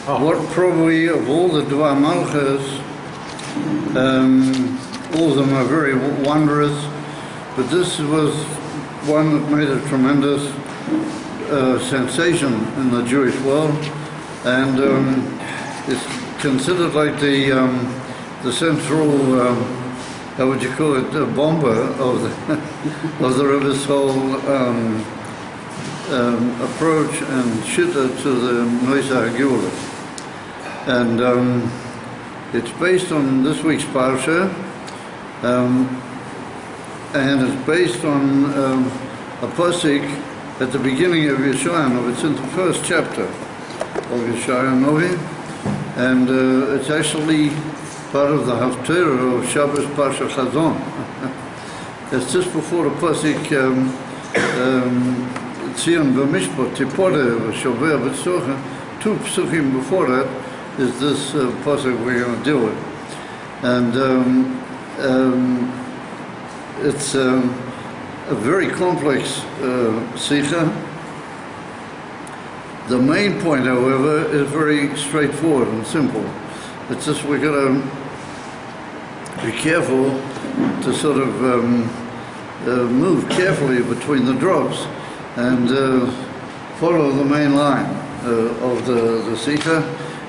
What probably of all the Dvar Malchus, all of them are very wondrous, but this was one that made a tremendous sensation in the Jewish world, and it's considered like the central, how would you call it, the bomber of the Rebbe's whole approach and shitta to the Noisa Hagula. And it's based on this week's parsha, and it's based on a pasuk at the beginning of Yeshaya. It's in the first chapter of Yeshaya Novi, and it's actually part of the Haftarah of Shabbos Parsha Chazon. It's just before the pasuk Tzion B'Mishpat Tipore V'Shover B'Tzocha. Two psukim before that is this pasuk we're going to deal with, and it's a very complex sikha. The main point, however, is very straightforward and simple. It's just we're going to be careful to sort of move carefully between the drops and follow the main line of the sikha,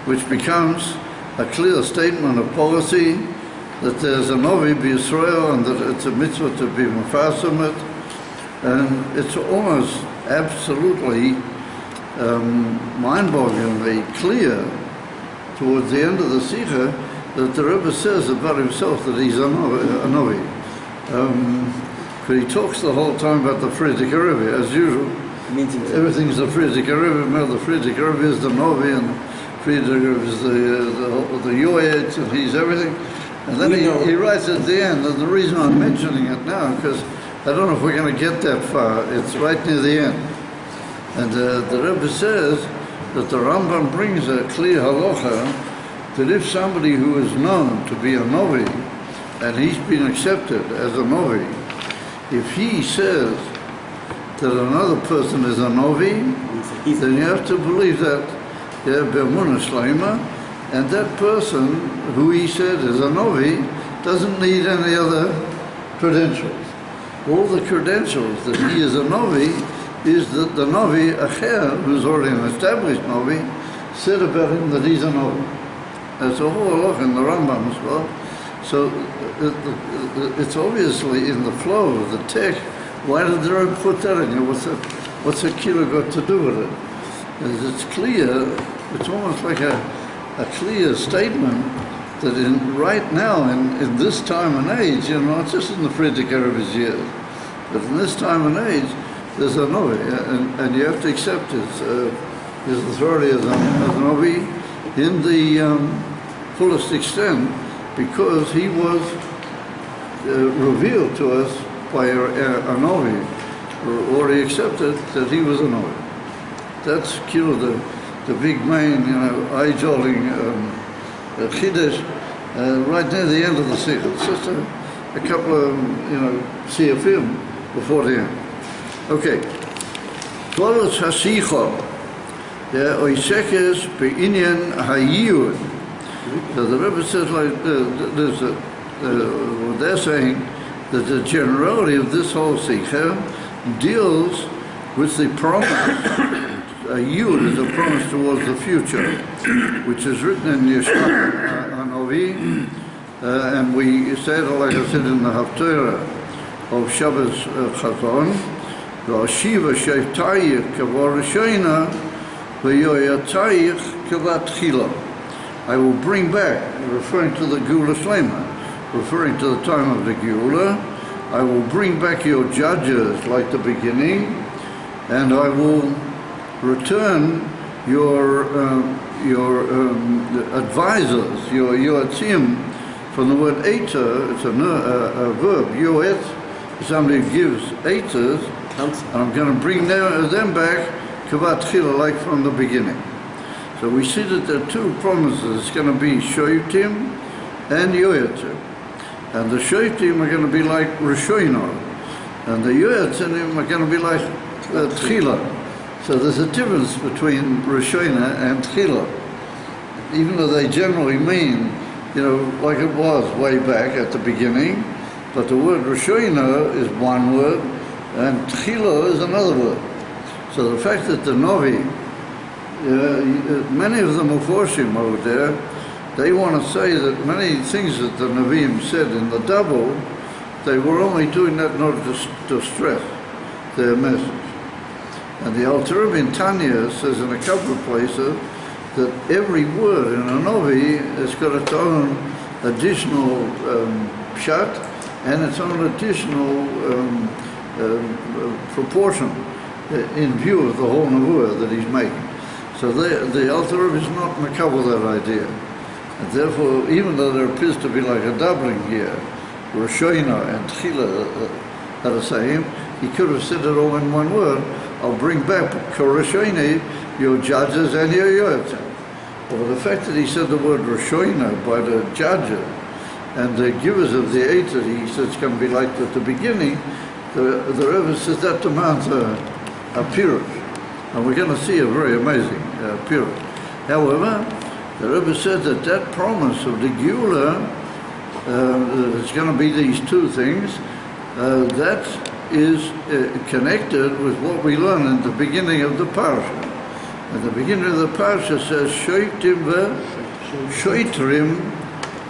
which becomes a clear statement of policy that there's a Novi b'Yisrael and that it's a mitzvah to be mefarsim it, and it's almost absolutely mind-bogglingly clear towards the end of the sikha that the Rebbe says about himself that he's a Novi. But he talks the whole time about the Frierdiker Rebbe, as usual. Everything's the Frierdiker Rebbe. Well, the Frierdiker Rebbe is the Novi, and Frierdiker Rebbe is the Yoetz, and he's everything. And then he writes at the end, and the reason I'm mentioning it now, because I don't know if we're going to get that far. It's right near the end. And the Rebbe says that the Rambam brings a clear halacha that if somebody who is known to be a Novi, and he's been accepted as a Novi, if he says that another person is a Novi, then you have to believe that Be'emunah Shleima, and that person who he said is a Novi doesn't need any other credentials. All the credentials that he is a Novi is that the Novi Acher, who's already an established Novi, said about him that he's a Novi. That's a whole lot in the Rambam as well. So it's obviously in the flow of the text. Why did the Rebbe put that in here? What's a kilo got to do with it? It's clear, it's almost like a clear statement that right now, in this time and age, not just in the Frierdiker Rebbe's years, but in this time and age, there's a Novi, and you have to accept his authority as a Novi in the fullest extent, because he was revealed to us by a Novi, already accepted that he was a Novi. That's the big main, eye-jolting chiddush right near the end of the sikha. It's just a couple of, siyafim before the end. Okay. Tvolos hasicha, oisekes be'inyan hayiud. So the Rebbe says, what they're saying, that the generality of this whole sikha deals with the promise. A yud is a promise towards the future, which is written in Yeshaya Hanovi, and we said, like I said in the Haftarah of Shabbos Chazon, V'ashiva sheftayich kavor rishayna, v'yoyatayich kavatchila. I will bring back, referring to the Geula Shlema, referring to the time of the Geula, I will bring back your judges like the beginning, and I will return your advisors, your yoatzim, from the word eiter. It's a verb. Yoetz, somebody gives eiters, and I'm going to bring them back kavat chila, like from the beginning. So we see that there are two promises. It's going to be Shoftim and Yoetzim. And the Shoftim are going to be like Rishono, and the Yoetzim are going to be like Tchila. So there's a difference between Rishoina and Tchila, even though they generally mean, like it was way back at the beginning, but the word Rishoina is one word and Tchila is another word. So the fact that the Novi, many of the Meforshim over there, they want to say that many things that the Nevi'im said in the double, they were only doing that in order to stress their message. And the Alter Rebbe in Tanya says in a couple of places that every word in a Novi has got its own additional pshat and its own additional proportion in view of the whole Nevuah that he's making. So the Alter Rebbe is not makabel that idea. And therefore, even though there appears to be like a doubling here, Rishoina and Tchila are the same, he could have said it all in one word. I'll bring back Rishoina, your judges and your yoetzim. But the fact that he said the word Rishoina by the judges and the givers of the Eitzah, he said it's going to be like at the beginning, the Rebbe says that demands a pirush. And we're going to see a very amazing pirush. However, the Rebbe said that promise of the Geula, it's going to be these two things, that is connected with what we learn in the beginning of the parsha. At the beginning of the parsha says, Shoftim v'shoitrim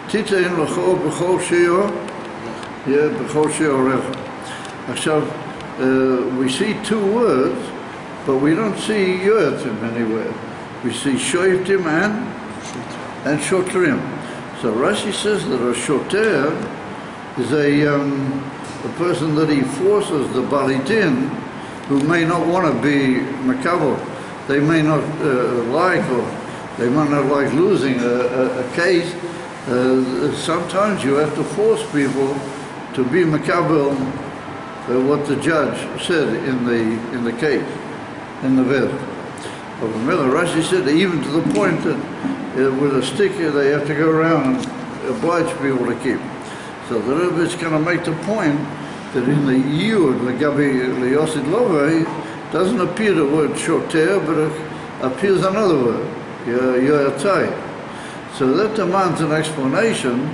titein l'cho b'chol shiur, b'chol shiurecha. We see two words, but we don't see yoetzim anywhere. We see Shoftim and Shotrim. So Rashi says that a Shoter is a person that he forces the Balidin, who may not want to be makabel. They may not like, or they might not like losing a case. Sometimes you have to force people to be makabel what the judge said in the case, in the verse. But remember, Rashi said even to the point that with a stick they have to go around and oblige people to keep. So the Rebbe is going to make the point that in the Yud, Yosid Love, doesn't appear the word Shoter, but it appears another word, Yoyatzai. So that demands an explanation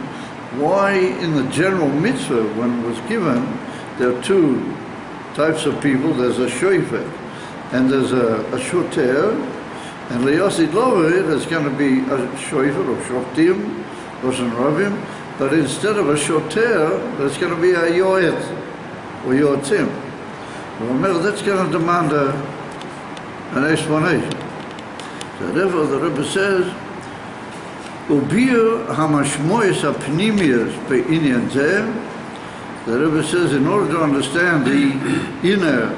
why in the general mitzvah, when it was given, there are two types of people. There's a Shofet and there's a Shoter, and Yosid Love, there's going to be a Shofet or Shoftim or some Rabbi, but instead of a Shoter, there's going to be a Yoet or Yoetzim. Well, that's going to demand an explanation. So therefore the Rebbe says, Ubir hamashmoyes apnimius be'inyan zeh. The Rebbe says, in order to understand the inner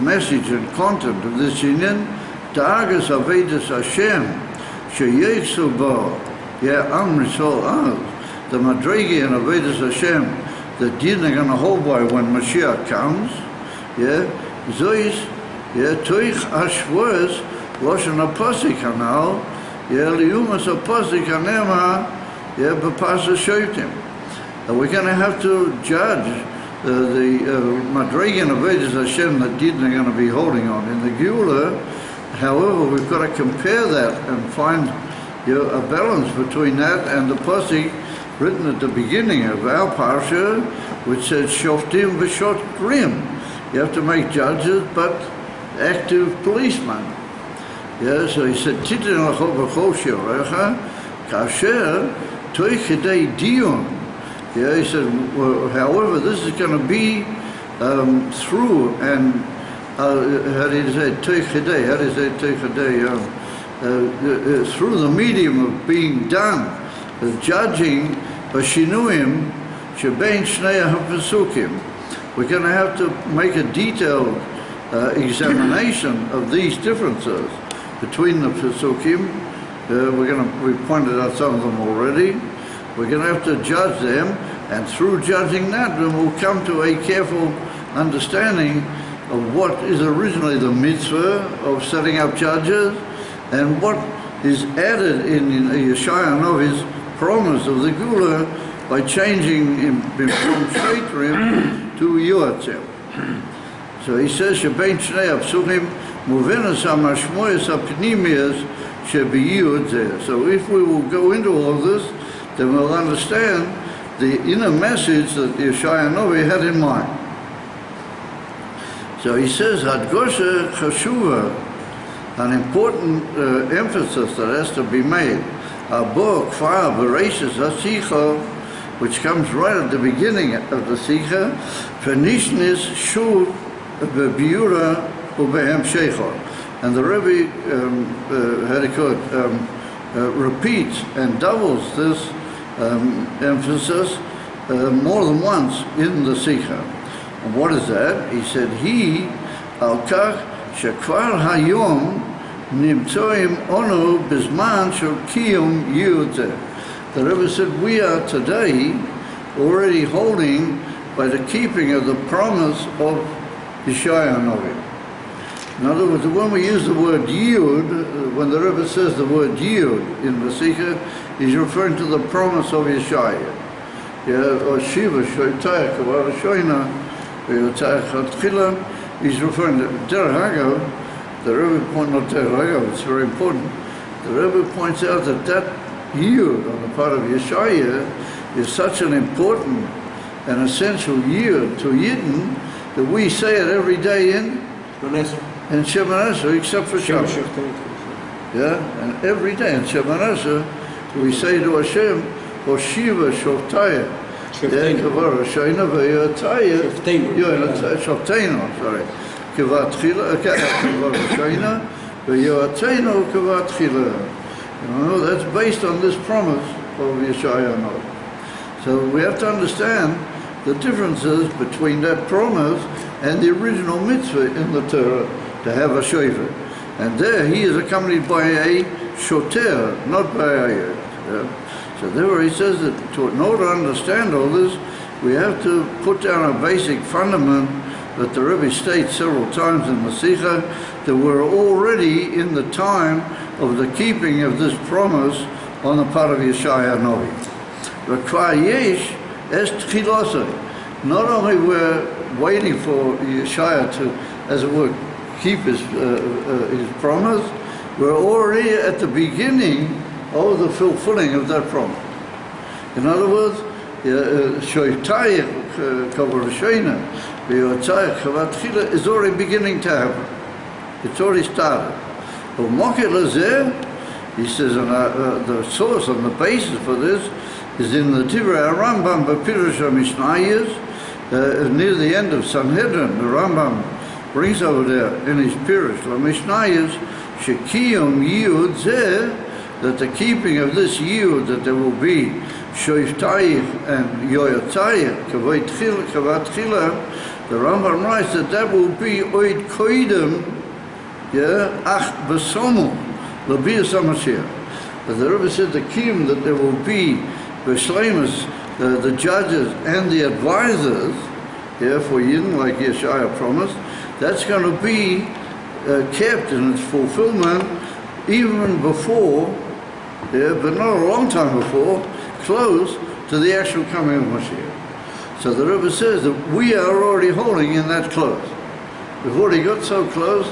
message and content of this inyan, Ta'agas Avedis Hashem, Sheyeksu Bo, Am Risol Az, the Madregi and Avedis Hashem, the din are going to hold by when Mashiach comes, Zois, Toich Ashvoes, Loshen Aposik Hanal, Liumas Aposik Hanema, Bepasa Shoftim. We're going to have to judge the Madregi and Avedis Hashem that din are going to be holding on in the Geula. However, we've got to compare that and find a balance between that and the pasuk written at the beginning of our parsha, which says Shoftim v'Shotrim. You have to make judges, but active policemen. So he said, Titin l'cho b'chol shiurecha, kasher toich kedei dion. He said, well, however, this is going to be through and how do you say through the medium of being done, the judging, b'shinuim shebein shnei ha'pesukim. We're going to have to make a detailed examination of these differences between the pesukim. We pointed out some of them already. We're going to have to judge them, and through judging that, then we'll come to a careful understanding of what is originally the mitzvah of setting up judges and what is added in Yeshaya Novi's promise of the Gula by changing him from Sheitrim to Yoetzim. So he says, Shebein Shnei Apsuchim Muvenas hamashmoyas hapnimiyas shebiyud zeh. So if we will go into all this, then we'll understand the inner message that Yeshaya Novi had in mind. So he says, Hadgosha Chashuva, an important emphasis that has to be made. Abo Kfar Bereshis HaSicha, which comes right at the beginning of the Sikha, Pernishnis Shuv Bebiura Ubehem Shecha. And the Rabbi repeats and doubles this emphasis more than once in the Sikha. And what is that? He said, He al-kach shekvar hayom nimtzoim onu bizman shel kiyum yudeh. The Rebbe said, we are today already holding by the keeping of the promise of Yeshaya Novi. In other words, when we use the word Yud, when the Rebbe says the word Yud in the Sikha, he's referring to the promise of Yeshaya. Or Shiva Shoitaya Kavar Shoina Yotaya Chatchila, he's referring to Derhagav. The Rebbe points out Derhagav, it's very important. The Rebbe points out that Yud on the part of Yeshaya is such an important and essential Yud to Yidden that we say it every day in Shemoneh Esrei, except for Shabbat. Yeah, and every day in Shemoneh Esrei we say to Hashem, Hoshiva Shoftaya, Kavara Shoina V'Yotaya, Shoftim, sorry, Kavat Chila, Kavara Shoina V'Yotayno Kavat Chila. You know, that's based on this promise of Yeshaya Novi. So we have to understand the differences between that promise and the original mitzvah in the Torah to have a shofar. And there he is accompanied by a shoter, not by a yod. So therefore he says that in order to understand all this, we have to put down a basic fundament that the Rebbe states several times in the Sikha, that we're already in the time of the keeping of this promise on the part of Yeshaya Novi. Not only we're waiting for Yeshaya to, as it were, keep his promise, we're already at the beginning of the fulfilling of that promise. In other words, is already beginning to happen. It's already started. He says, and the source and the basis for this is in the Dvar Rambam B'Pirush HaMishnayos, near the end of Sanhedrin. The Rambam brings over there in his Pirush HaMishnayos, Shekiyum Yud Zeh, that the keeping of this Yud, that there will be Shoftayich and Yoyatayich, Kavat Chila, the Rambam writes that will be Oid Koidem, Ach Besomu, L'Bias HaMashiach. But the Rebbe said the kiyum that there will be B'Shleimus, the judges and the advisors, for Yidden, like Yeshaya promised, that's going to be kept in its fulfillment even before, but not a long time before, close to the actual coming of Mashiach. So the Rebbe says that we are already holding in that close. We've already got so close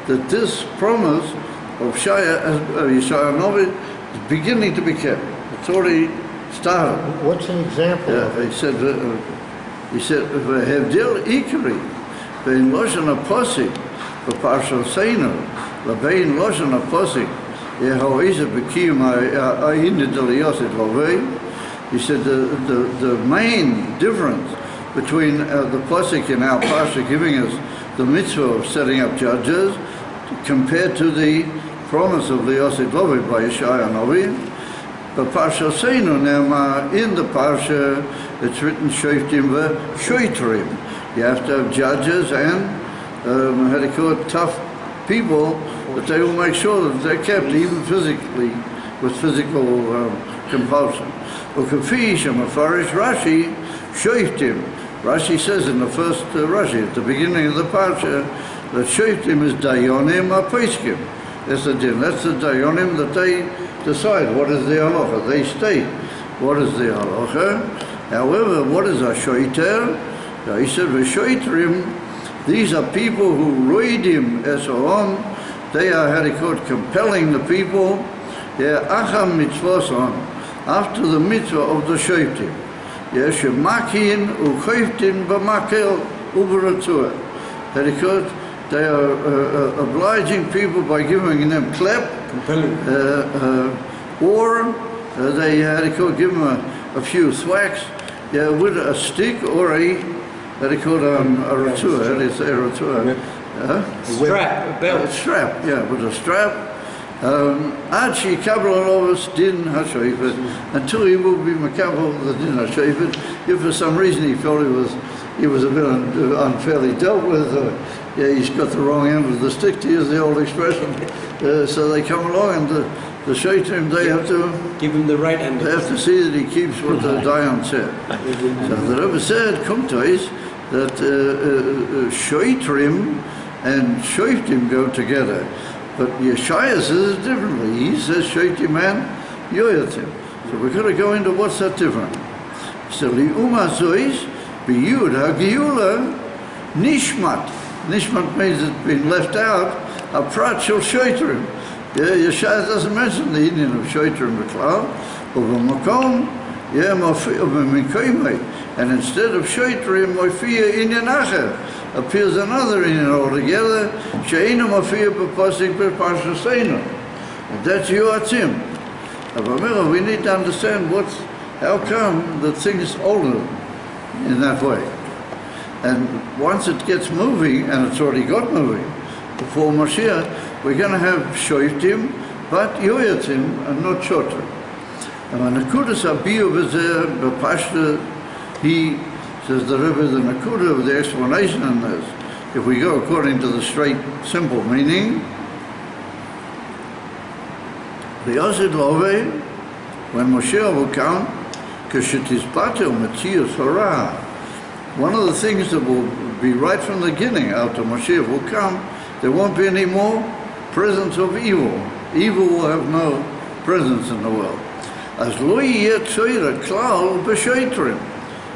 that this promise of Yeshaya Novi is beginning to be kept. It's already started. What's an example of it? He said, "V'hevdil ikri bein loshen haposik b'parsha seinu lebein loshen haposik yehoizah b'kiyum ha'inid d'liyoset lovei." He said the main difference between the pasuk in our parsha giving us the mitzvah of setting up judges compared to the promise of Liyoset Lovei by Yeshaya Novi. But Parsha Seinu Nema, in the Parsha, it's written Shoftim v'Shoitrim. You have to have judges and tough people, but they will make sure that they're kept even physically, with physical compulsion. Ukafi Shemafarish Rashi Shoftim. Rashi says in the first Rashi, at the beginning of the Parsha, that Shoftim is Dayonim HaPeskim. That's the din. That's the Dayonim that they decide what is the halacha. They state what is the halacha. However, what is a shoiter? He said, "V'shoitrim These are people who roidim esohom. They are, how they call it, compelling the people. Acham mitzvoson, after the mitzvah of the Shoftim. Shemakin u'choftim b'makel u'b'ratzua. How they call it, they are obliging people by giving them clap, compelling, or they, how they call it, give them a few thwacks, with a stick or a, how they call it, a ratzua. How do you say ratzua? Strap, a belt. A strap, with a strap. Ad she'ikabel alovus din ha'shofet, until he will be makabel the din ha'shofet. If for some reason he felt he was a bit unfairly dealt with, he's got the wrong end of the stick, to use the old expression. So they come along and the Shoftim, they have to give him the right end. They have to see that he keeps what the Dayan said. So the Rabbi said, Kumtois, that Shoftim and Shoftim go together. But Yeshaya says it differently. He says Shoftim and Yoyatim. So we're going to go into what's that different. So Li'uma Zois, B'yud HaGiula, Nishmat. Nishmat means it's been left out. A prat shel Shoftim. Yeshaya doesn't mention the Indian of Shoftim B'klal. U'b'makom, and instead of Shoftim, Mofia Inyan Acher. Appears another Indian altogether. She'enu mafia b'pasik b'parshasenu. And that's Yoatzim. We need to understand how come the thing is older in that way. And once it gets moving, and it's already got moving, before Mashiach, we're going to have Shoftim, but Yoatzim, and not Shoftim. And Nakudas Abiyu v'zeh b'pashta, he says the Rebbe, the Nakuda of the explanation in this, if we go according to the straight, simple meaning, the Yosid Love, when Moshiach will come, K'shetizbatel Metzius Hara, one of the things that will be right from the beginning, after Moshiach will come, there won't be any more presence of evil. Evil will have no presence in the world. As lo yeh tzoira klal b'shoitrim.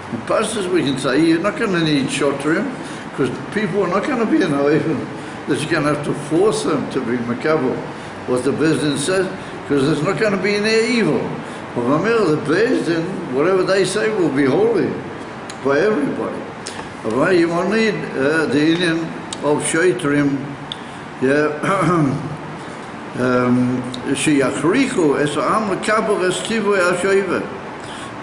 In pastors we can say, you're not going to need shotrim, because people are not going to be in a way that you're going to have to force them to be makabel. What the Bezdin says, because there's not going to be any evil. But the Bezdin, whatever they say will be holy by everybody. But you won't need the Indian of shotrim, sheyachrichu es ha'am makabel es tivui ha'shovet.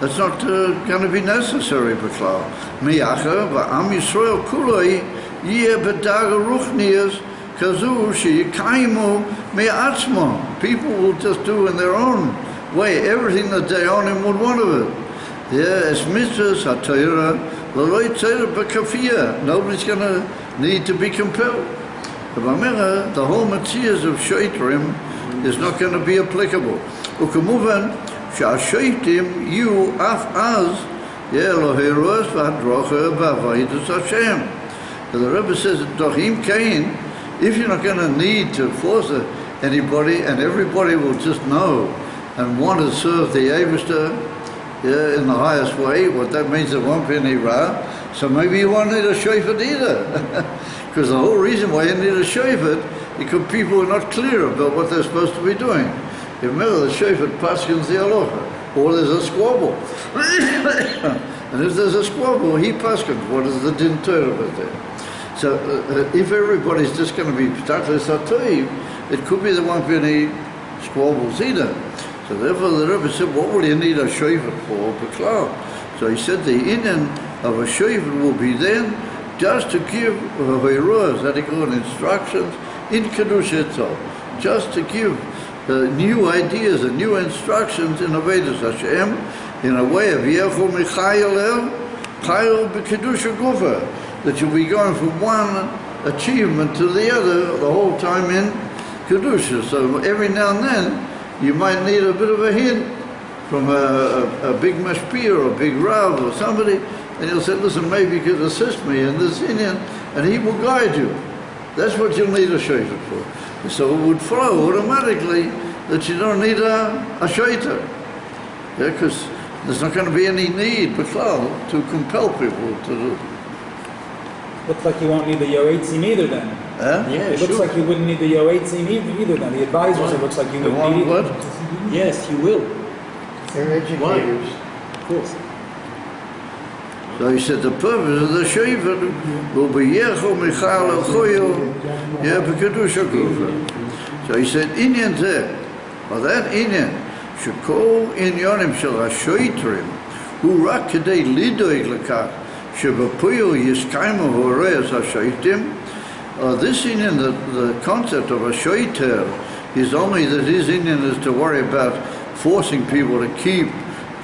That's not going to be necessary, B'klal. Mi'acher v'am Yisrael kuloi yeh b'daga ruchnias kazu sheyikaimu me'atzmo. People will just do in their own way everything that they own and would want of it. Es mitzvahs ha'torah l'loi tzorah b'kafiyah. Nobody's going to need to be compelled. The whole mitzvahs of Shoftim is not going to be applicable. U'kamuvan שהשופטים יהיו אף אז לאהרוס והדרוכה והעבודת Hashem. The Rebbe says, Dochim Kain, if you're not going to need to force anybody, and everybody will just know and want to serve the Eibishter in the highest way, what that means, there won't be any Ra, so maybe you won't need a shofet either. Because the whole reason why you need a shofet, because people are not clear about what they're supposed to be doing. If remember, the shofet paskins the halacha, or there's a squabble. And if there's a squabble, he paskins. What is the din Torah about there? So if everybody's just going to be p'tachlis ha'toiv, it could be there won't be any squabbles either. So therefore the Rebbe said, what will you need a shofet for? B'klal. So he said the inyan of a shofet will be then just to give ha'iruz, that he called instructions in Kiddush itself, just to give new ideas and new instructions in Avodas Hashem in a way of Yechol Michayel El Chayel B'Kedusha Gufa, that you'll be going from one achievement to the other the whole time in Kedusha. So every now and then you might need a bit of a hint from a big mashpia or a big rav or somebody, and he'll say, listen, maybe you could assist me in this Indian, and he will guide you. That's what you'll need a shofet for. So it would follow automatically that you don't need a shaita. Because there's not going to be any need, b'klal, to compel people to do. Looks like you won't need the Yoetzim either then. Huh? Yeah, It looks sure. like you wouldn't need the Yoetzim either then. The advisors, it looks like you The would one need what? Yes, you will. They're educators. Of course. So he said the purpose of the shofar will be Yecho Michal Al Choyo B'Kedusha Gufa. So he said Inyan Zeh, or that Inyan, Shekol Inyanim Shel HaShoitrim, Hu Rak Kedei Lidoig Lekach, Shebapuyo Yiskaimu Horeas HaShoitim. This Inyan, the concept of a shoiter, is only that his Inyan is to worry about forcing people to keep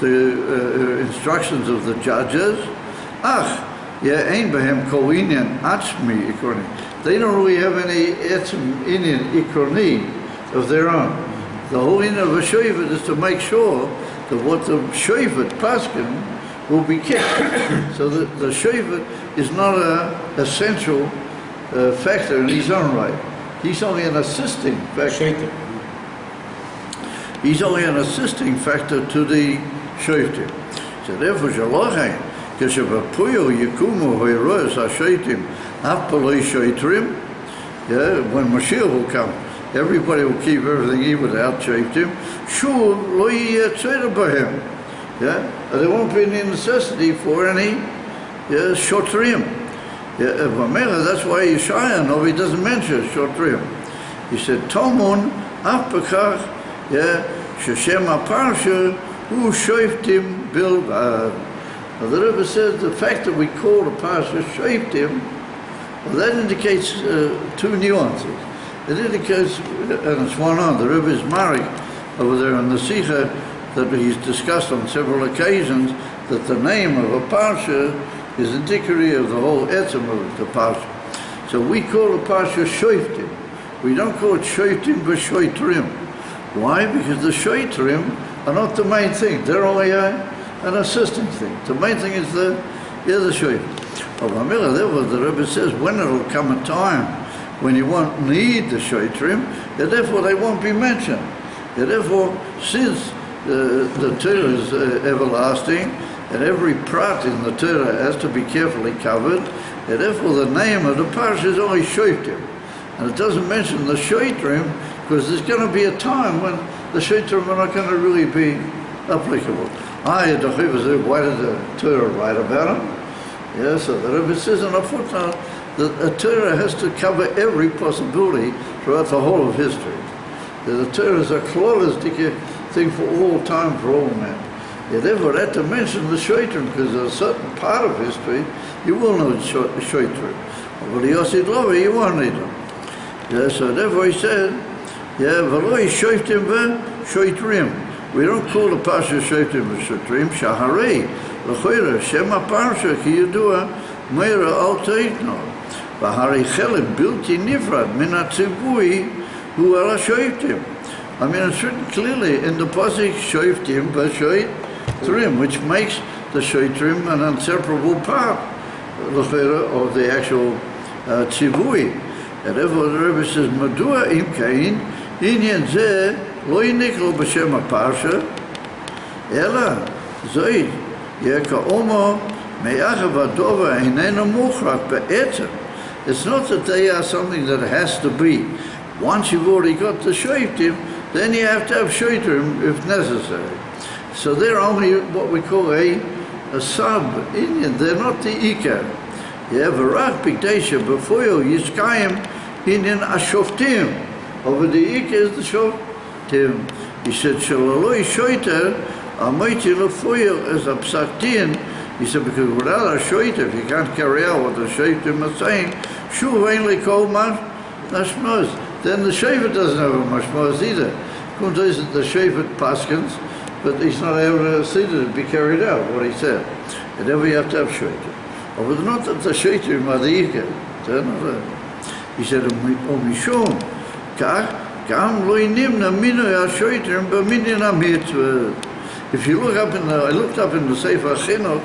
the instructions of the judges. Ein behem kol inyan atzmi ikroni. They don't really have any etzim inyan ikroni of their own. The whole inyan of a shofet is to make sure that what the shofet paskin will be kept. So that the shofet is not an essential factor in his own right. He's only an assisting factor. He's only an assisting factor to the shoftim. So therefore, Shalochem, Keshevapuyo Yikumu Hoiroes HaShoitim Apaloi Shoitrim. When Mashiach will come, everybody will keep everything even without shoftim. Shul lo yeh tzedek b'hem. There won't be any necessity for any shotrim. That's why Yeshaya Novi doesn't mention shotrim. He said, Tomun Apakach Sheshem HaParsha Hu Shoftim Bilvad. The Rebbe says the fact that we call the Parsha Shoftim, well, that indicates two nuances. It indicates, and it's one on, the Rebbe is married over there in the Sikha that he's discussed on several occasions, that the name of a Parsha is indicative of the whole etzem of the Parsha. So we call the Parsha Shoftim. We don't call it Shoftim but Shoitrim. Why? Because the Shoitrim are not the main thing. They're only an assisting thing. The main thing is the Shoftim. Therefore, the Rebbe says, when it will come a time when you won't need the Shoitrim, therefore they won't be mentioned. Therefore, since the Torah is everlasting, and every prat in the Torah has to be carefully covered, and therefore the name of the parsha is only Shoftim. And it doesn't mention the Shoitrim, because there's going to be a time when the Shoitrim are not going to really be applicable. Why did the Torah write about them? So the Rebbe says in a footnote that the Torah has to cover every possibility throughout the whole of history. The Torah is a claulistic thing for all time, for all men. Therefore, had to mention the Shoitrim, because a certain part of history, you will know Shoitrim. But the Yosid Lovi, you won't need them. So therefore he said, V'loi Shoftim v'Shoitrim. We don't call the Parsha Shoftim v'Shoitrim, Shaharei, L'choira, Shema Parsha, Ki Yudua, Meira Al Teitno. V'harei Chelet Bilti Nifrad, Min HaTzibui, Hu Ala Shoftim. I mean, it's written clearly in the Pasuk Shoftim v'Shoitrim, which makes the Shoitrim an inseparable part of the actual Tzivui. And therefore the Rebbe says, Madua im kain, inyan zeh, lo yiniklo b'shem ha-parsha, ela, zoid, yeka omo, me'achav ha-dova, einenu muchrak be'etzem. It's not that they are something that has to be. Once you've already got the Shoftim, then you have to have Shoitrim if necessary. So they're only what we call a sub-Inyan. They're not the Ikar. V'rach b'kdesha b'foyo yiskayim inyan ashoftim. Over the Ikar is the Shoftim. He said, Shalaloi shoiter, amoiti l'foyo as a psaktin. He said, because without a shoiter, if you can't carry out what the Shoftim are saying, shuv ain't called mashmos. Then the Shofet doesn't have a mashmos either. The Shofet paskins, but he's not able to see that it be carried out, what he said. And then we have to have Shoiter. But not that the Shoitrim are the Ikar. He said, Omishom, Kach, Gam lo nimna minoi ha-Shoitrim b'minyan ha-mitzvah. If you look up I looked up in the Sefer Chinuch,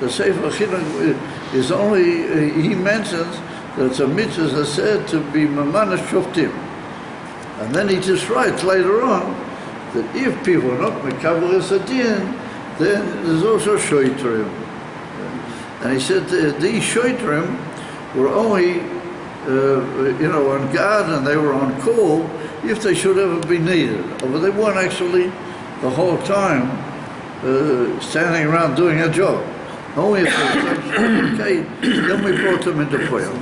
the Sefer Chinuch is only, he mentions that it's a mitzvah that's said to be Mamanash Shoftim. And then he just writes later on that if people are not Mekabel Esadin, then there's also Shoitrim. And he said these Shoitrim were only, on guard, and they were on call if they should ever be needed. But they weren't actually the whole time standing around doing a job. Only if they were okay, then we brought them into prayer.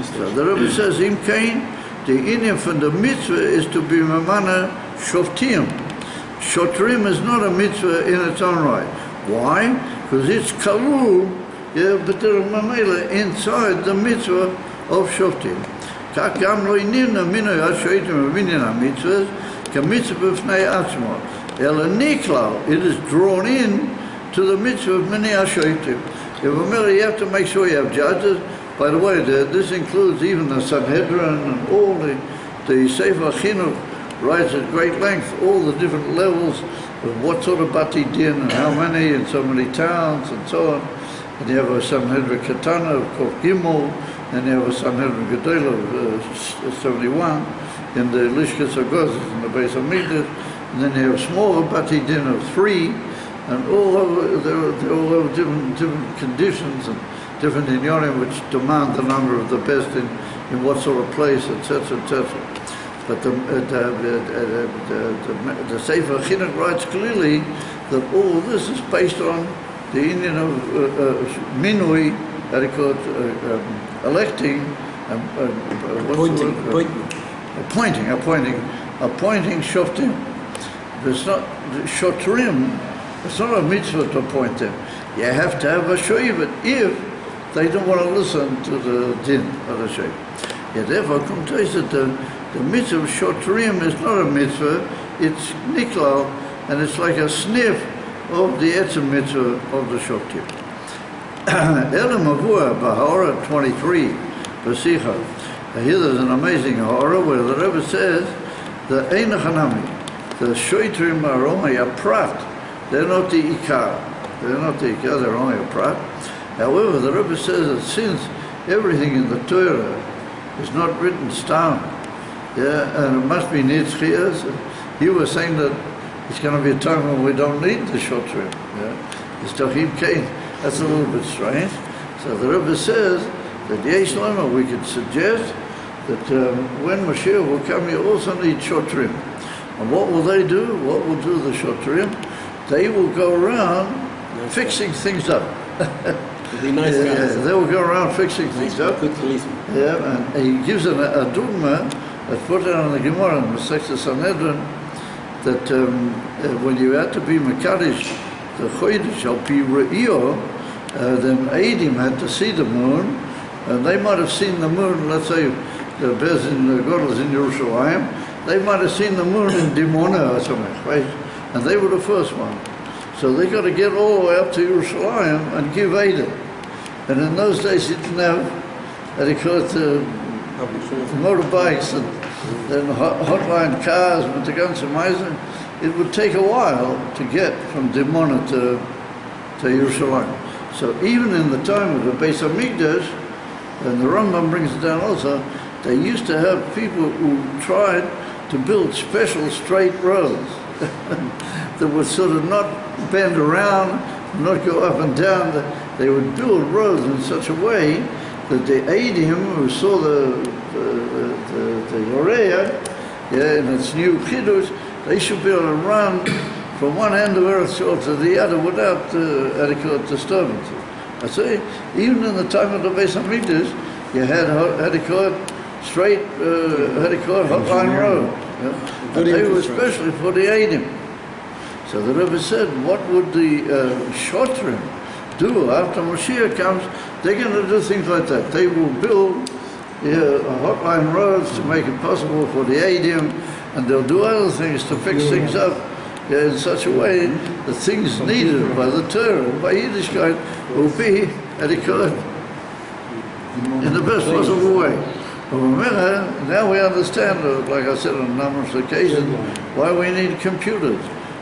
So the Rabbi says, Im Kain, the inyan from the mitzvah is to be mamana Shoftim. Shotrim is not a mitzvah in its own right. Why? Because it's kalul, but there are mamela inside the mitzvah of Shoftim. Kach gam lo inina minu ha-shoitim ha-minyan ha-mitzvahs, ka-mitzvah b'fnei atzmo. Ela niklal, it is drawn in to the mitzvah of many ha-shoitim. You have to make sure you have judges. By the way, this includes even the Sanhedrin and all the Sefer Chinuch writes at great length all the different levels of what sort of bati din and how many in so many towns and so on. And you have a Sanhedrin Katana of Kof Gimel, and you have a Sanhedrin Gedolah of 71 in the Lishkas Agozes in the base of Midas, and then you have smaller bati din of 3, and all over, they're all over different conditions and different inyanim which demand the number of the best in what sort of place, etc., etc. But the Sefer Chinuch writes clearly that all of this is based on the Indian of minui, that he called electing, appointing Shoftim. It's not Shotrim. It's not a mitzvah to appoint them. You have to have a shoivet if they don't want to listen to the din of the shoivet. Yeah, therefore, come to us that the mitzvah of Shotrim is not a mitzvah, it's niklal, and it's like a sniff of the etzem mitzvah of the Shoftim. Elam Avua, Bahara 23, Vasicha. Here there's an amazing horror where the Rebbe says that Ein Hanami, the Shotrim are only a prat. They're not the ikar. They're only a prat. However, the Rabbi says that since everything in the Torah is not written down, and it must be nitzchiyas, you were saying that it's going to be a time when we don't need the shotrim. It's tochim kain. That's a little bit strange. So the Rabbi says that yesh lama, we could suggest that when Mashiach will come, you also need shotrim. And what will they do? What will do the shotrim? They will go around fixing things up. Be nice guys. They will go around fixing things up. Good policeman. And he gives a dugma that's put down in the Gemara in Masechta Sanhedrin that when you had to be Mekadosh, the Chodesh al pi re'io, then Eidim had to see the moon, and they might have seen the moon, let's say the Bez in the Godels in Yerushalayim, they might have seen the moon in Dimona or something, right? And they were the first one. So they got to get all the way up to Yerushalayim and give Eidim. And in those days, you didn't have, they call it motorbikes and then hotline cars with the guns and Meiser. It would take a while to get from Dimona to Yerushalayim. So even in the time of the Beis HaMikdash, and the Rambam brings it down also, they used to have people who tried to build special straight roads that would sort of not bend around, not go up and down. They would build roads in such a way that the Eidim who saw the Yoreya, in its new Chidush, they should be able to run from one end of Eretz Yisrael to the other without adequate disturbances. I say, even in the time of the Beis HaMikdash, you had adequate straight, hotline road. And they were especially for the Eidim. So the Rebbe said, what would the Shotrim do after Mashiach comes? They're going to do things like that. They will build hotline roads to make it possible for the Eidim, and they'll do other things to fix things up in such a way that things needed by the Torah, by Yiddishkeit, will be adequate in the best possible way. Now we understand, like I said on numerous occasions, why we need computers.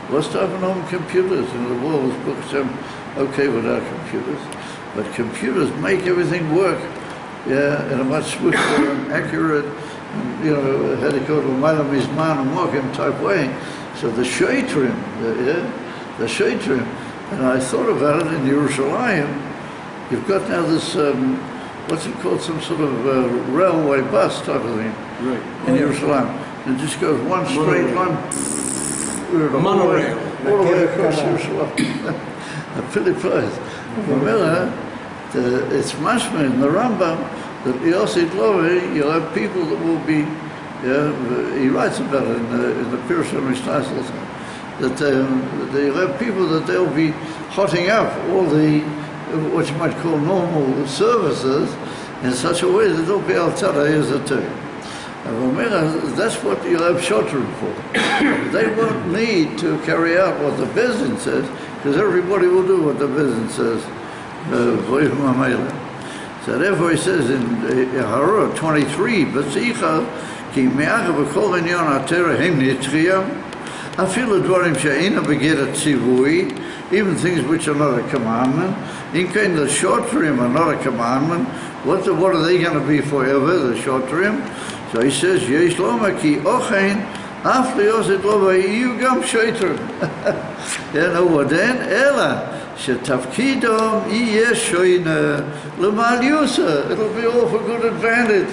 What's to happen on computers? In the world's books, I'm okay without computers. But computers make everything work, in a much swifter and accurate, had to go to Malam Izman and Mokim type way. So the Shotrim, the Shotrim, and I thought about it in Yerushalayim. You've got now this what's it called, some sort of railway bus type of thing Right. in Jerusalem. It just goes one straight line. Monorail. All the way across Jerusalem. Philippines. Remember, it's mashma in the Rambam that Yossi Lovi, you'll have people that will be, he writes about it in the Pirush HaMishnah also, that you'll have people that they'll be hotting up all the, what you might call normal services in such a way that they'll be al-tada as a two. That's what you'll have Shoftim for. They won't need to carry out what the Bezdin says, because everybody will do what the Bezdin says. So therefore he says in Haror 23, B'tzicha ki me'acha b'kol v'nyon ha'terah hem nitzchiyam, afilu dvarim she'ena b'geret tzivui, even things which are not a commandment. In kind the Shoftim are not a commandment. What are they going to be forever, the Shoftim? So he says, Yesh loma ki ochein, af liyoset lo v'yiyu gam Shoftim. Then, ela, shetafkidom yeh shoyne l'mal yusa. It'll be all for good advantage.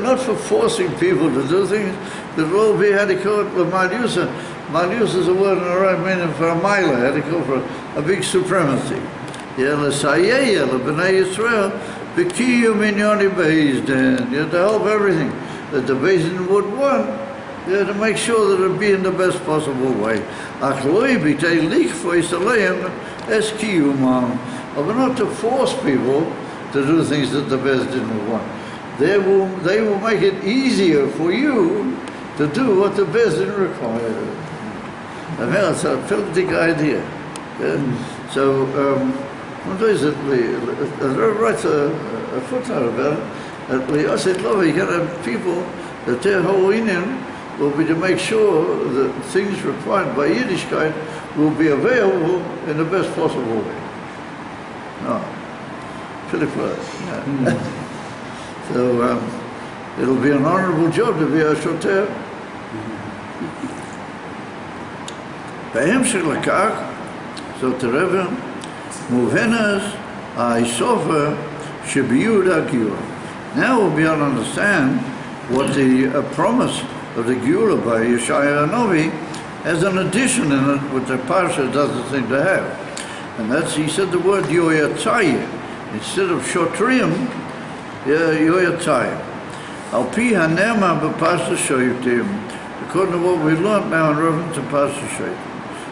Not for forcing people to do things. It'll all be, how to call it, l'mal yusa. Mal yusa is a word in the right meaning for a mila, how to call for a big supremacy. L'sayeya, l'bnei Yisrael, b'kiyu minyoni b'hizdin. You have to help everything that the Bezdin would want, to make sure that it be in the best possible way. But not to force people to do things that the Bezdin would want. They will make it easier for you to do what the Bezdin requires. I mean, that's a filthy idea. So, one day the writes a footnote about it. At Yosef Lovi, you can have people that their whole union will be to make sure that things required by Yiddishkeit will be available in the best possible way. No. Philippines. Yeah. So it'll be an honorable job to be a shoter. בהמשך לכך, זאת רבע, מובנת האיסופה שבייעוד הגיור. Now we'll be able to understand what the promise of the Geula by Yeshaya Hanavi as an addition in it, which the Parsha doesn't seem to have. And that's, he said the word Yoyatzayim. Instead of Shotrim, Yoyatzayim. Al pi hanema b'Parsha Shoftim, according to what we learned now in reference to Parsha Shoftim.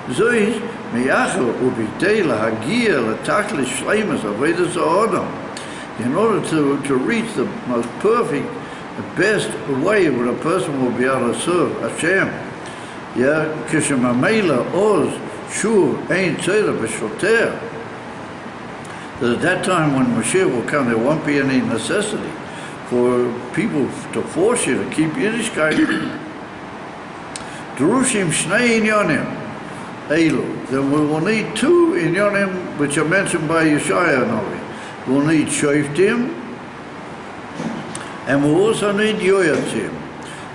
Zois miyachel ubitei lahagia l'tachlis shleimus avodas ha'odam. In order to reach the most perfect, the best way where a person will be able to serve Hashem. Kishemamela oz shur ein tzedek b'shoter. That at that time when Mashiach will come, there won't be any necessity for people to force you to keep Yiddishkeit. Drushim shnei inyonim elu. Then we will need two inyonim which are mentioned by Yeshaya Hanavi. We'll need Shoftim, and we'll also need Yoyatzim.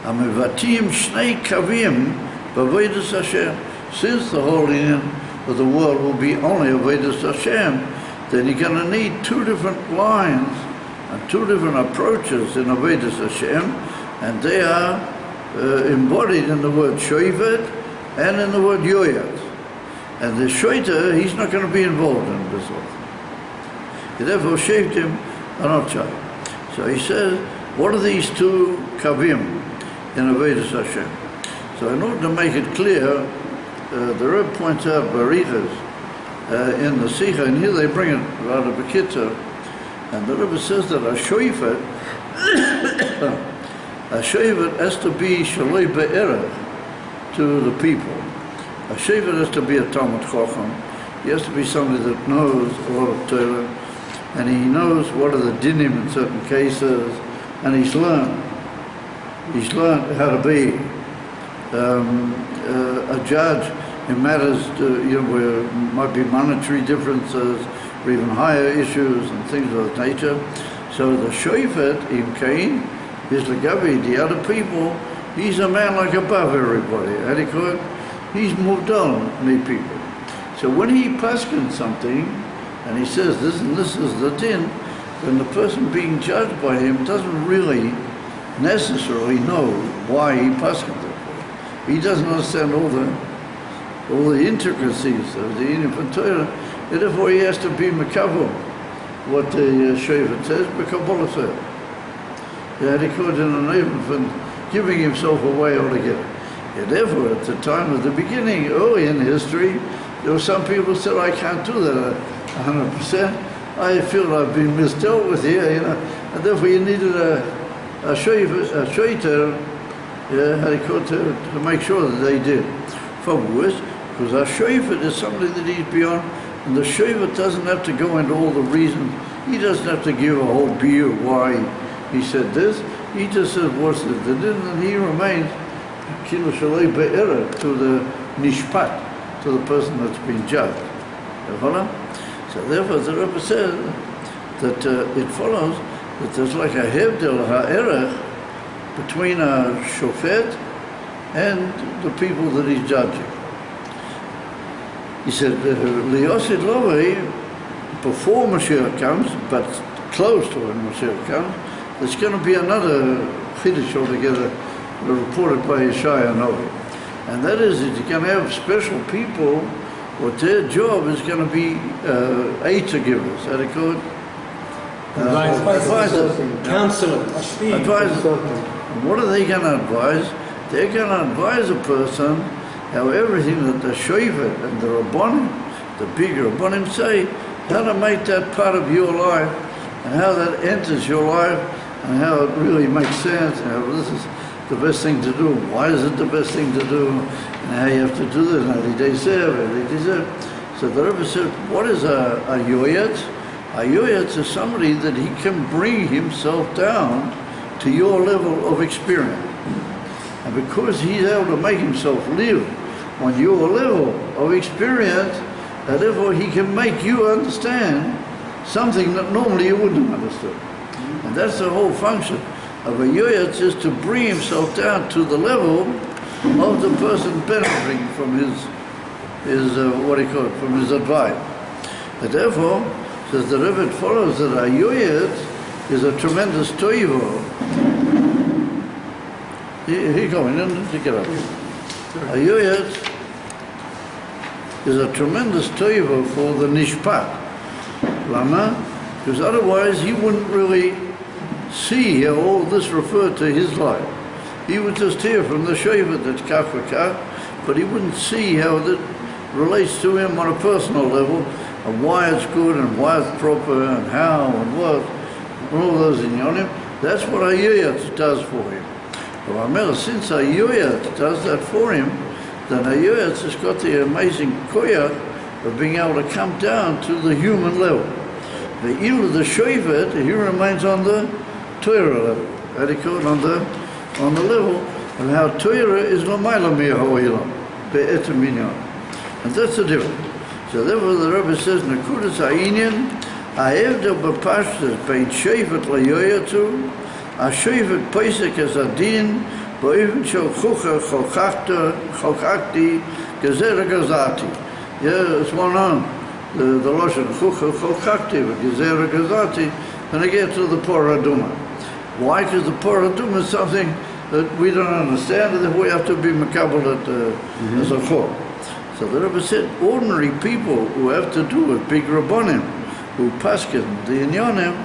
Amivatim shnei kavim b'avodas Hashem. Since the whole union of the world will be only avodas Hashem, then you're going to need two different lines and two different approaches in avodas Hashem, and they are embodied in the word Shovet and in the word Yoyat. And the Shoiter, he's not going to be involved in this whole thing. Therefore, Shoftim are not child. So he says, what are these two kavim in avodas Hashem? So in order to make it clear, the Rebbe points out barichas in the Sikha, and here they bring it rather bekitzer, and the Rebbe says that a shofet has to be shaloi be'erech to the people. A shofet has to be a Talmud Chacham. He has to be somebody that knows a lot of Torah, and he knows what are the dinim in certain cases, and he's learned how to be a judge in matters where might be monetary differences or even higher issues and things of that nature. So the shofet in Cain is legabi, the other people, he's a man like above everybody. How do you call it? He's moved on many people. So when he paskins something, and he says this and this is the din, then the person being judged by him doesn't really necessarily know why he passes it. He doesn't understand all the intricacies of the Inyan Torah, and therefore he has to be mekabel what the Shoftim says, mekabel says. Yeah, he could in an even from giving himself away altogether. And therefore, at the time of the beginning, early in history, there were some people who said, I can't do that 100%. I feel I've been misdealt with here, and therefore you needed a shoftim, to make sure that they did. Problem is, because a shoftim is somebody that he's beyond, and the shoftim doesn't have to go into all the reasons. He doesn't have to give a whole view why he said this. He just says what's the din, and he remains kilo shalei be'era to the nishpat, to the person that's been judged. So therefore the Rabbi says that it follows that there's like a hevdel ha'erech between a shofet and the people that he's judging. He said, Liyosid Lovei, before Mashiach comes, but close to when Mashiach comes, there's going to be another chiddush altogether reported by Yeshaya Novi. And that is that you're going to have special people, what their job is going to be aid givers, how they call it? Advisors. Counselors. Advisors. And what are they going to advise? They're going to advise a person how everything that the Shoftim and the Rabbanim, the big Rabbanim say, how to make that part of your life, and how that enters your life, and how it really makes sense, and how this is the best thing to do, why is it the best thing to do, and how you have to do this, and how they deserve. So the Rebbe said, what is a yoyetz? A yoyetz is somebody that he can bring himself down to your level of experience. And because he's able to make himself live on your level of experience, and therefore he can make you understand something that normally you wouldn't have understood. And that's the whole function of a yoyetz, is to bring himself down to the level of the person benefiting from his from his advice. And therefore, says the Rebbe, follows that a yoyetz is a tremendous toivo. He going in to get up. A yoyetz is a tremendous toivo for the nishpat. Lama? Because otherwise he wouldn't really see how all this referred to his life. He would just hear from the Shoftim that's kach v'kach, but he wouldn't see how that relates to him on a personal level, and why it's good and why it's proper and how and what, and all those inyanim. That's what a yoyetz does for him. But since a yoyetz does that for him, then a yoyetz has got the amazing koyach of being able to come down to the human level. The ilu, the Shoftim, he remains on the Torah level. How do you call it? On the level of how Torah is l'mayla mi'ha'olam, be'etem minyan. And that's the difference. So therefore the Rabbi says, Nekudas ha'inyan, ha'evdel b'pashtas bein Shoftim layoyetzu, ha'Shoftim pesach es adin, ba'ivin shel chucha chokachti, gezer gazati. Yeah, it's one on. The Lashon chucha chokachti, gezer gazati, and I get to the Poraduma. Why? Because the Poraduma is something that we don't understand, and that we have to be mekabel as a chok. So the Rebbe said, ordinary people who have to do with big Rabbanim, who paskin the inyanim,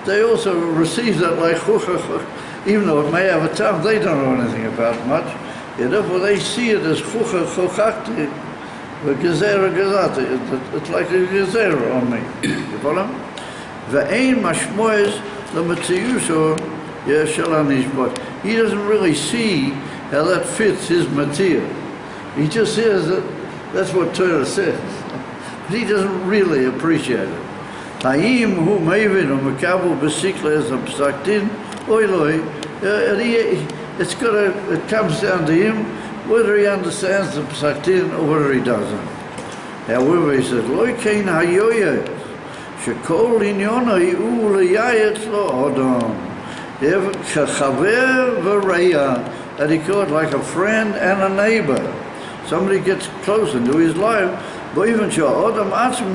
they also receive that like chucha, even though it may have a time, they don't know anything about it much, and therefore they see it as chucha chokachti, the gezerah gazati. It's like a gezerah on me. You follow? Ve'ein mashmoes l'metziyusho yeshel hanishbot. He doesn't really see how that fits his material. He just says that that's what Torah says. But he doesn't really appreciate it. Ta'im hu mevin or mekabel b'sikla as a psaktin, oiloi, it comes down to him whether he understands the psaktin or whether he doesn't. However, he says, Loi kein hayoyet, shekol inyonai u leyayet lo odom. Chaver v'reya, that he called like a friend and a neighbor. Somebody gets close into his life, באופן שהאדם עצמו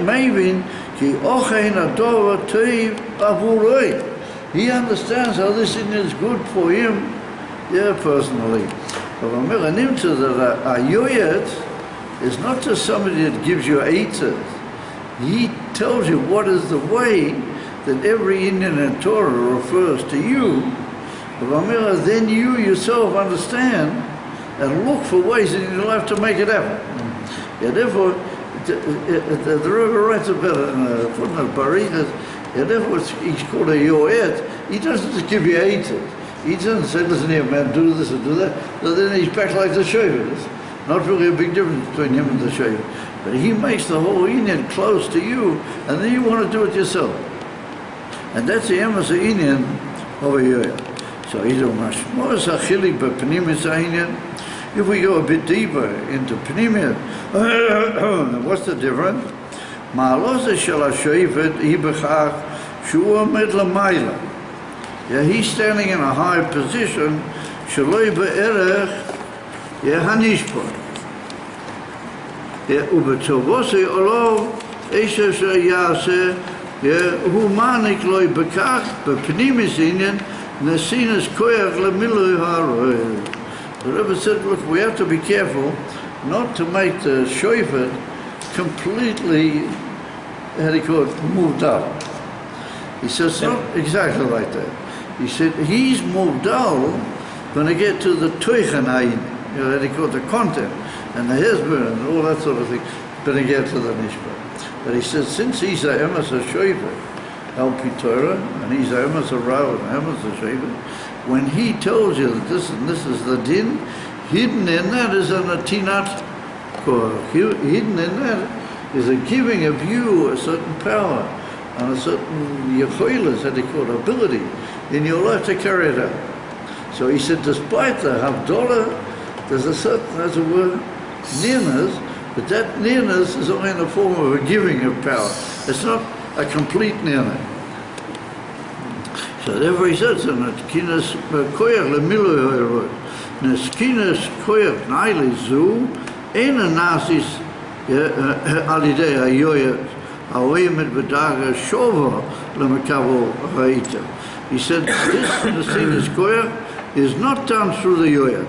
מבין כי אוכל הדבר טוב עבורו. He understands how this thing is good for him, personally. But I nimtza that a yoyet is not just somebody that gives you eitzes. He tells you what is the way that every Indian in Torah refers to you. But then you yourself understand and look for ways in your life to make it happen. Therefore, the Rabbi writes about it in a footnote, Baritas. Therefore, he's called a yoet. He doesn't just give you eitzes. He doesn't say, listen here, man, do this or do that. So then he's back like the Shiur. There's not really a big difference between him and the Shiur. But he makes the whole Indian close to you, and then you want to do it yourself. And that's the emes of Indian over here. So he's a mashmos achilik b'pnimis ha'inyan. If we go a bit deeper into pnimiyat, what's the difference? Ma'alosa shel ha'shoifet hi b'chach shu omed l'mayla. Yeah, he's standing in a high position. Shaloi be'erech hanishpot. Ubetovosei olov eshev sheyase hu manik loi bekach bepnimis inyan nesinas koyach lemilui haroel. The Rebbe said, look, we have to be careful not to make the shofet completely, how do you call it, moved up. He says, not exactly like that. He said, he's moved down when they get to the toichenayin, how do you call it, the content, and the hezbollah, and all that sort of thing, when they get to the nishpa. But he said, since he's a emes a shofet, al pi Torah, and he's a emes a rav, and emes a shofet, when he tells you that this and this is the din, hidden in that is a natinat korach. Hidden in that is a giving of you a certain power and a certain yechoilas, how they call it, ability in your life to carry it out. So he said, despite the havdalah, there's a certain, as it were, nearness, but that nearness is only in the form of a giving of power. It's not a complete nearness. So therefore he says, "Neskinas koyach lemilui haroel, neskinas koyach naili zu, ena nasis alidei hayoyet haoyemet b'daga shova lemekavo ha'ita." He said, this neskinas koyach is not done through the yoyet.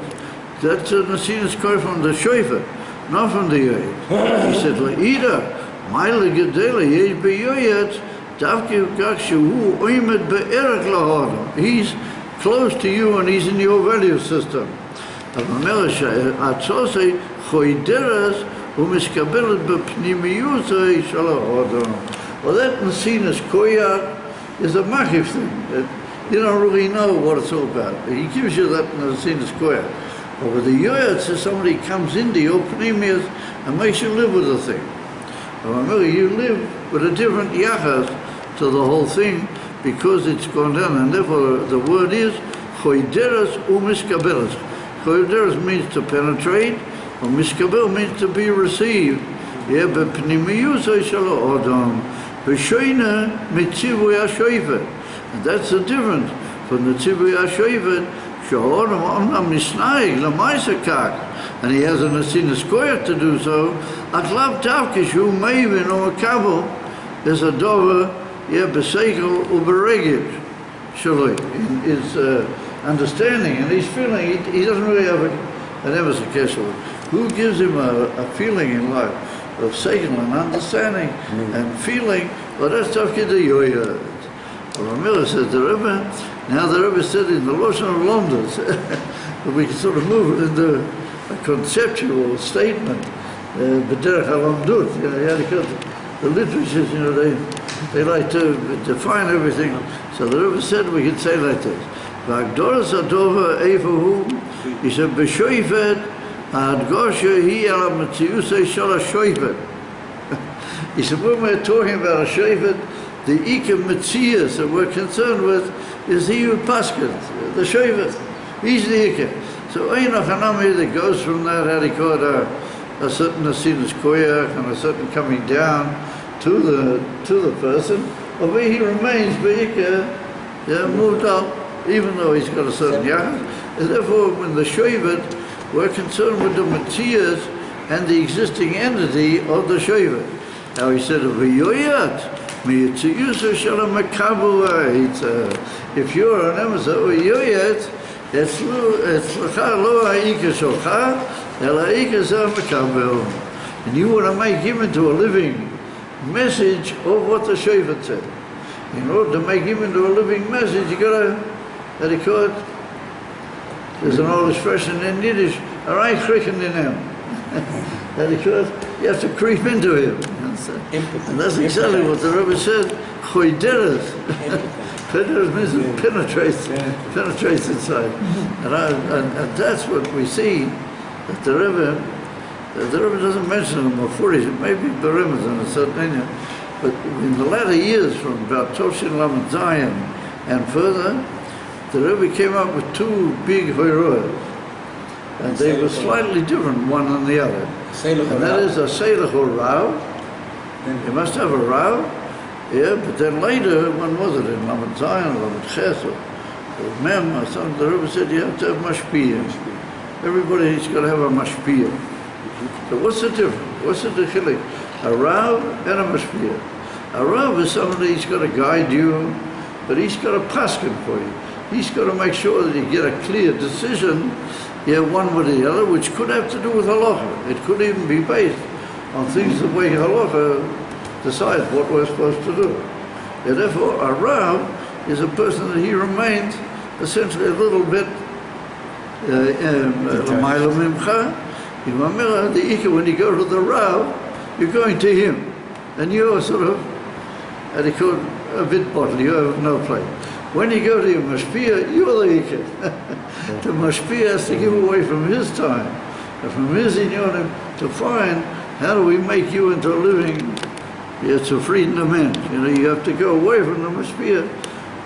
That's a neskinas koyach from the shofet, not from the yoyet. He said, "Le'ida, ma'ile gedele yesh beyoyet." He's close to you and he's in your value system. Well, that Nesinas Koyach is a machif thing. You don't really know what it's all about. He gives you that Nesinas Koyach. But with the yoyats, somebody comes into your pneumias and makes you live with the thing. Remember, you live with a different yachas to the whole thing because it's gone down, and therefore the word is choideras umiskabelas. Choideras means to penetrate, or miskabel means to be received. Yeah, but pnimiyusa shalo odom b'shoina mitzivui hashoifet, and that's the difference from the tzivui hashoifet. Sha'odom omnam nisnaig l'maisa kak, and he has a nesinas koyach to do so. Atlav tavkishu meivin or kabel is a dover. Yeah, b'seichel u'beregit shaloi, in his understanding and his feeling. He doesn't really have an emes a kessel. Who gives him a feeling in life of seichel and understanding and feeling? Well, that's tafkid the yoyet. Ramila says the Rebbe. Now the Rebbe said in the Lashon of London that we can sort of move it into a conceptual statement. B'derech halamdut, the literatures, they like to define everything. So the Rebbe said we could say like this. V'agdoras adova eifahu, he said, b'shoifet adgosha hi ala metziusei shal ha-shoifet. He said, when we're talking about a shoifet, the ikam metzius that we're concerned with is he who pasket, the shoifet. He's the ikam. So ein achanami that goes from that, how do you call it, a certain nesinas koyach and a certain coming down to the person, or where he remains moved up, even though he's got a certain yachas. And therefore, when the shovet, we're concerned with the materials and the existing entity of the Shevet. Now he said, if you're an emissary, and you want to make him into a living message of what the Shevet said. In order to make him into a living message, you got to, there's an old expression in Yiddish, you have to creep into him. And that's exactly what the Rabbi said. Choderes means it penetrates inside. And that's what we see, that the Rabbi doesn't mention them before, maybe Beremes in a certain area, but in the latter years, from about Toshin Lamed Zion and further, the Rebbe came up with two big Hoiroas, and they were slightly different one than the other. And that is a Seilach or Rav. You must have a Rav, yeah, but then later, when was it, in Lamed Zion or Lamed Ches or Mem or something, the Rebbe said you have to have Mashpiyah. Everybody's got to have a Mashpiyah. So what's the difference? What's the difference? A Rav and a Mashpiyah. A Rav is somebody who's got to guide you, but he's got to paskin for you. He's got to make sure that you get a clear decision, yeah, one with the other, which could have to do with halacha. It could even be based on things the way halacha decides what we're supposed to do. And therefore, a Rav is a person that he remains essentially a little bit l'mayla mimcha. When you go to the Rav, you're going to him, and you're sort of, a bit bottle, you have no place. When you go to your Mashpiyah, you're the Ikeh. The Mashpiyah has to give away from his time, and from his inyonim, to find how do we make you into a living, it's a freedom of men. You know, you have to go away from the Mashpiyah,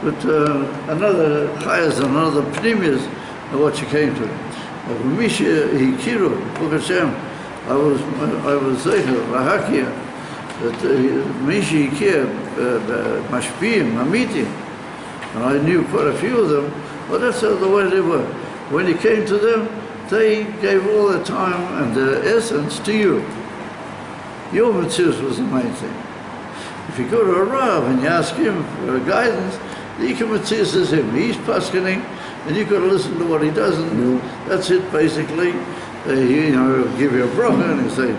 but another chayas, another pnimius of what you came to. Misha Hikiru, Baruch Hashem, I was Zeicher, Rahakia, that Misha Hikir, Mashpiyim, Amitim, and I knew quite a few of them, but that's the way they were. When you came to them, they gave all their time and their essence to you. Your mitzvah was the main thing. If you go to a Rav and you ask him for guidance, the Ikar mitzvah is him. He's paskening, and you've got to listen to what he does, and that's it basically. He'll give you a bracha and he'll say,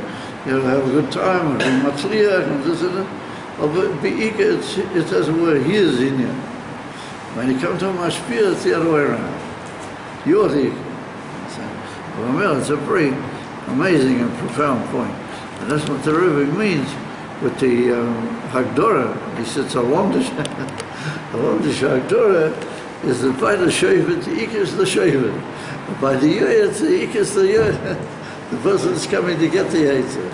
have a good time, and matzliach, and this and that. But be'ika, it's as it were his in you. When you come to a mashpia, it's the other way around. You're the Ika. Well, it's a very amazing and profound point. And that's what the Rebbe means with the Hagdorah. He says, along the Hagdorah is that by the Shevet, the Ika is the Shevet. By the Yoyet, the Ika is the Yoyet. The person is coming to get the Yetzer.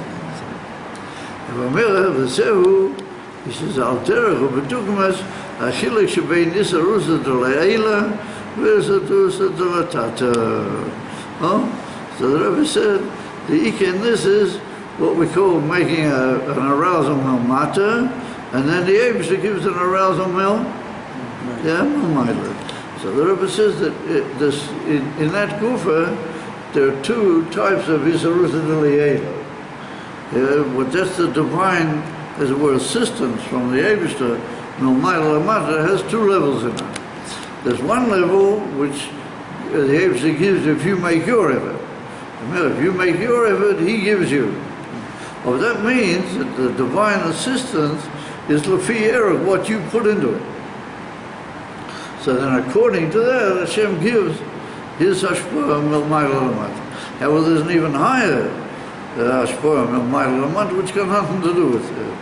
He says, Al derech ubedugmas, achilek shebein isarusa d'le'ela, v'isarusa d'latata. So the Rabbi said, the Ika in this is what we call making an arousal mata, and then the Abishah gives an arousal mil, milmaila. So the Rabbi says that in that gufa, there are two types of isarusa d'le'ela. But that's the divine, as it were, assistance from the Abishah, milmaila mata, has two levels in it. There's one level which the Abishah gives if you make your effort. If you make your effort, he gives you. Well, that means that the divine assistance is lefi erech, what you put into it. So then according to that, Hashem gives his hashpah milmaila lamata. However, there's an even higher hashpah milmaila lamata, which got nothing to do with it.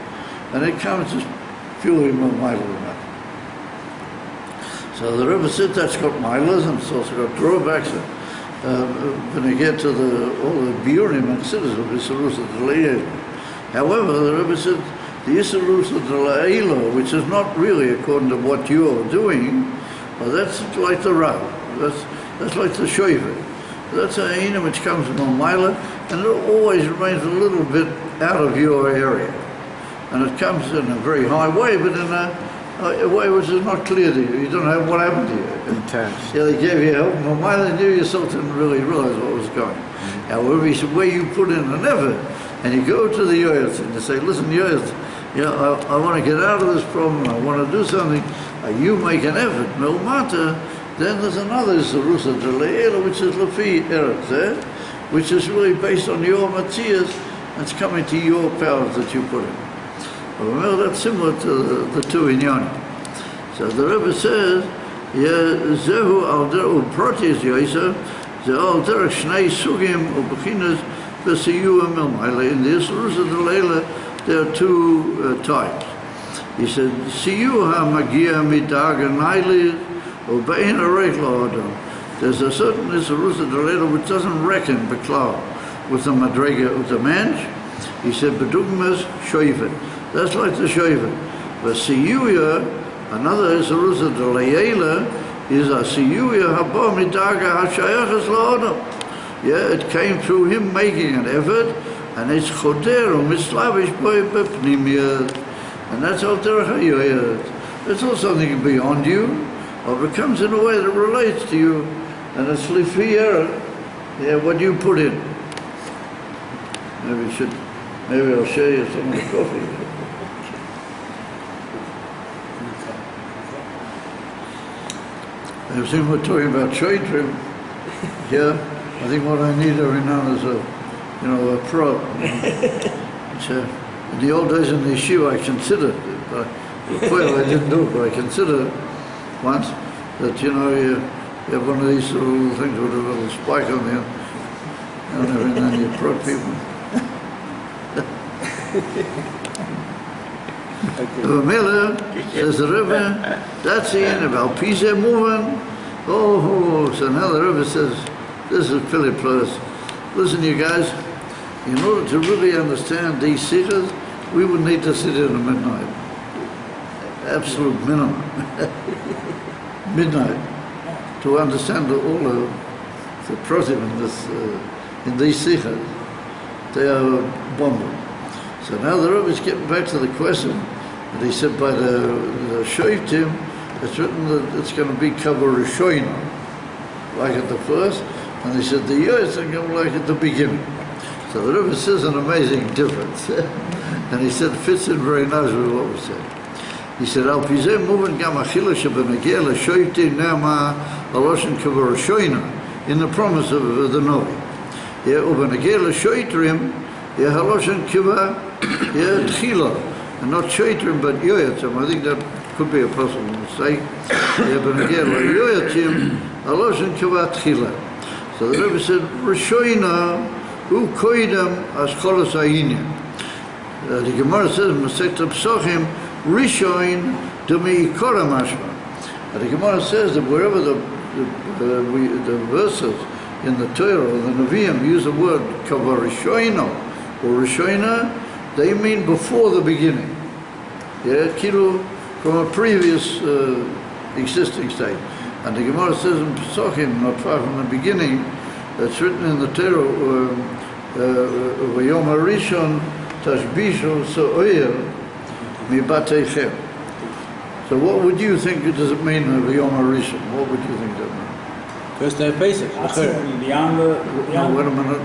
And it comes just purely milmaila lamata. So the Rebbe said that's got milas and it's also got drawbacks. When you get to all the biurim and siddhas of Isarusa D'Le'ela. However, the Rebbe said the Isarusa D'Le'ela, which is not really according to what you're doing, well, that's like the Rav. That's like the Shevet. That's a hina which comes from a mila, and it always remains a little bit out of your area. And it comes in a very high way, but in a Why was it not clear to you? You don't know what happened to you. Intense. Yeah, they gave you help, and while they knew yourself didn't really realize what was going. However, he said, where you put in an effort, and you go to the Yoyat and you say, listen, Yoyat, I want to get out of this problem, I want to do something, you make an effort, no matter, then there's another Zerusa de Le'ela, which is Lafi Eretz, which is really based on your Matthias, it's coming to your powers that you put in. Well, that's similar to the two in Yoni. So the Rebbe says, Zehu al derech protis yoisa, ze al derech shnei sugim u'bechinas v'siyuah milmaila. In the Zerusa de Le'ela, there are two types. He said, Siyuah ha'magia midaga nailis u'bein arech la'adam. There's a certain Zerusa de Le'ela which doesn't reckon beklaw with the madrega of the mensch. He said, bedugmas shoivet. That's like the shoivet. But Siyuah, another Zerusa de Le'ela, is a Siyuah haba midaga ha'shayachas la'adam. Yeah, it came through him making an effort, and it's choder u'mislavish boi bepnimiyat. And that's all derech hayoyat. It's not something beyond you, or it comes in a way that relates to you, and it's lifi error. Yeah, what you put in. Maybe I'll show you some of the coffee. I think we're talking about Shoftim here. I think what I need every now is a pro. In the old days in the yeshiva, I considered, well, I didn't do it, but I considered once that, you have one of these little things with a little spike on the end, and then you pro people. Miller says the Rebbe, that's in about Pisa moving. So now the Rebbe says, this is Philip Plus. Listen, you guys, in order to really understand these sitters, we would need to sit in at midnight. Absolute minimum. Midnight. To understand all the protim in these sitters. They are bombed. So now the Rebbe is getting back to the question, and he said by the Shoftim, it's written that it's going to be cover Rishoina, like at the first, and he said the Yoyats are going to like at the beginning. So the Rebbe says an amazing difference, and he said it fits in very nicely with what we said. He said, Al pizeh moving gam achila shebenageh l'Shoftim ne'ama aloshen cover Rishoina, in the promise of the Novi. Yeah, ubenageh l'Shoftim, yeah, haloshen kiva, yeah, tchila, and not Shoftim but Yoyatim. I think that could be a possible mistake. Yeah, but again, Yoyatim, haloshen kiva tchila. So the Rebbe said, Rishoina hu koidem as cholos ha'inyan. The Gemara says, Masechet Pesachim, Rishon demi ikora mashma. The Gemara says that wherever the verses in the Torah or the Nevi'im use the word kavah Rishoina, or Rishoina, they mean before the beginning. Yeah, kilo from a previous existing state. And the Gemara says in Pesachim, not far from the beginning, that's written in the Torah, V'yom HaRishon tashbishu so'oyer mibateichem. So what would you think, does it mean, V'yom HaRishon? What would you think that means? First day of Pesach. No, wait a minute.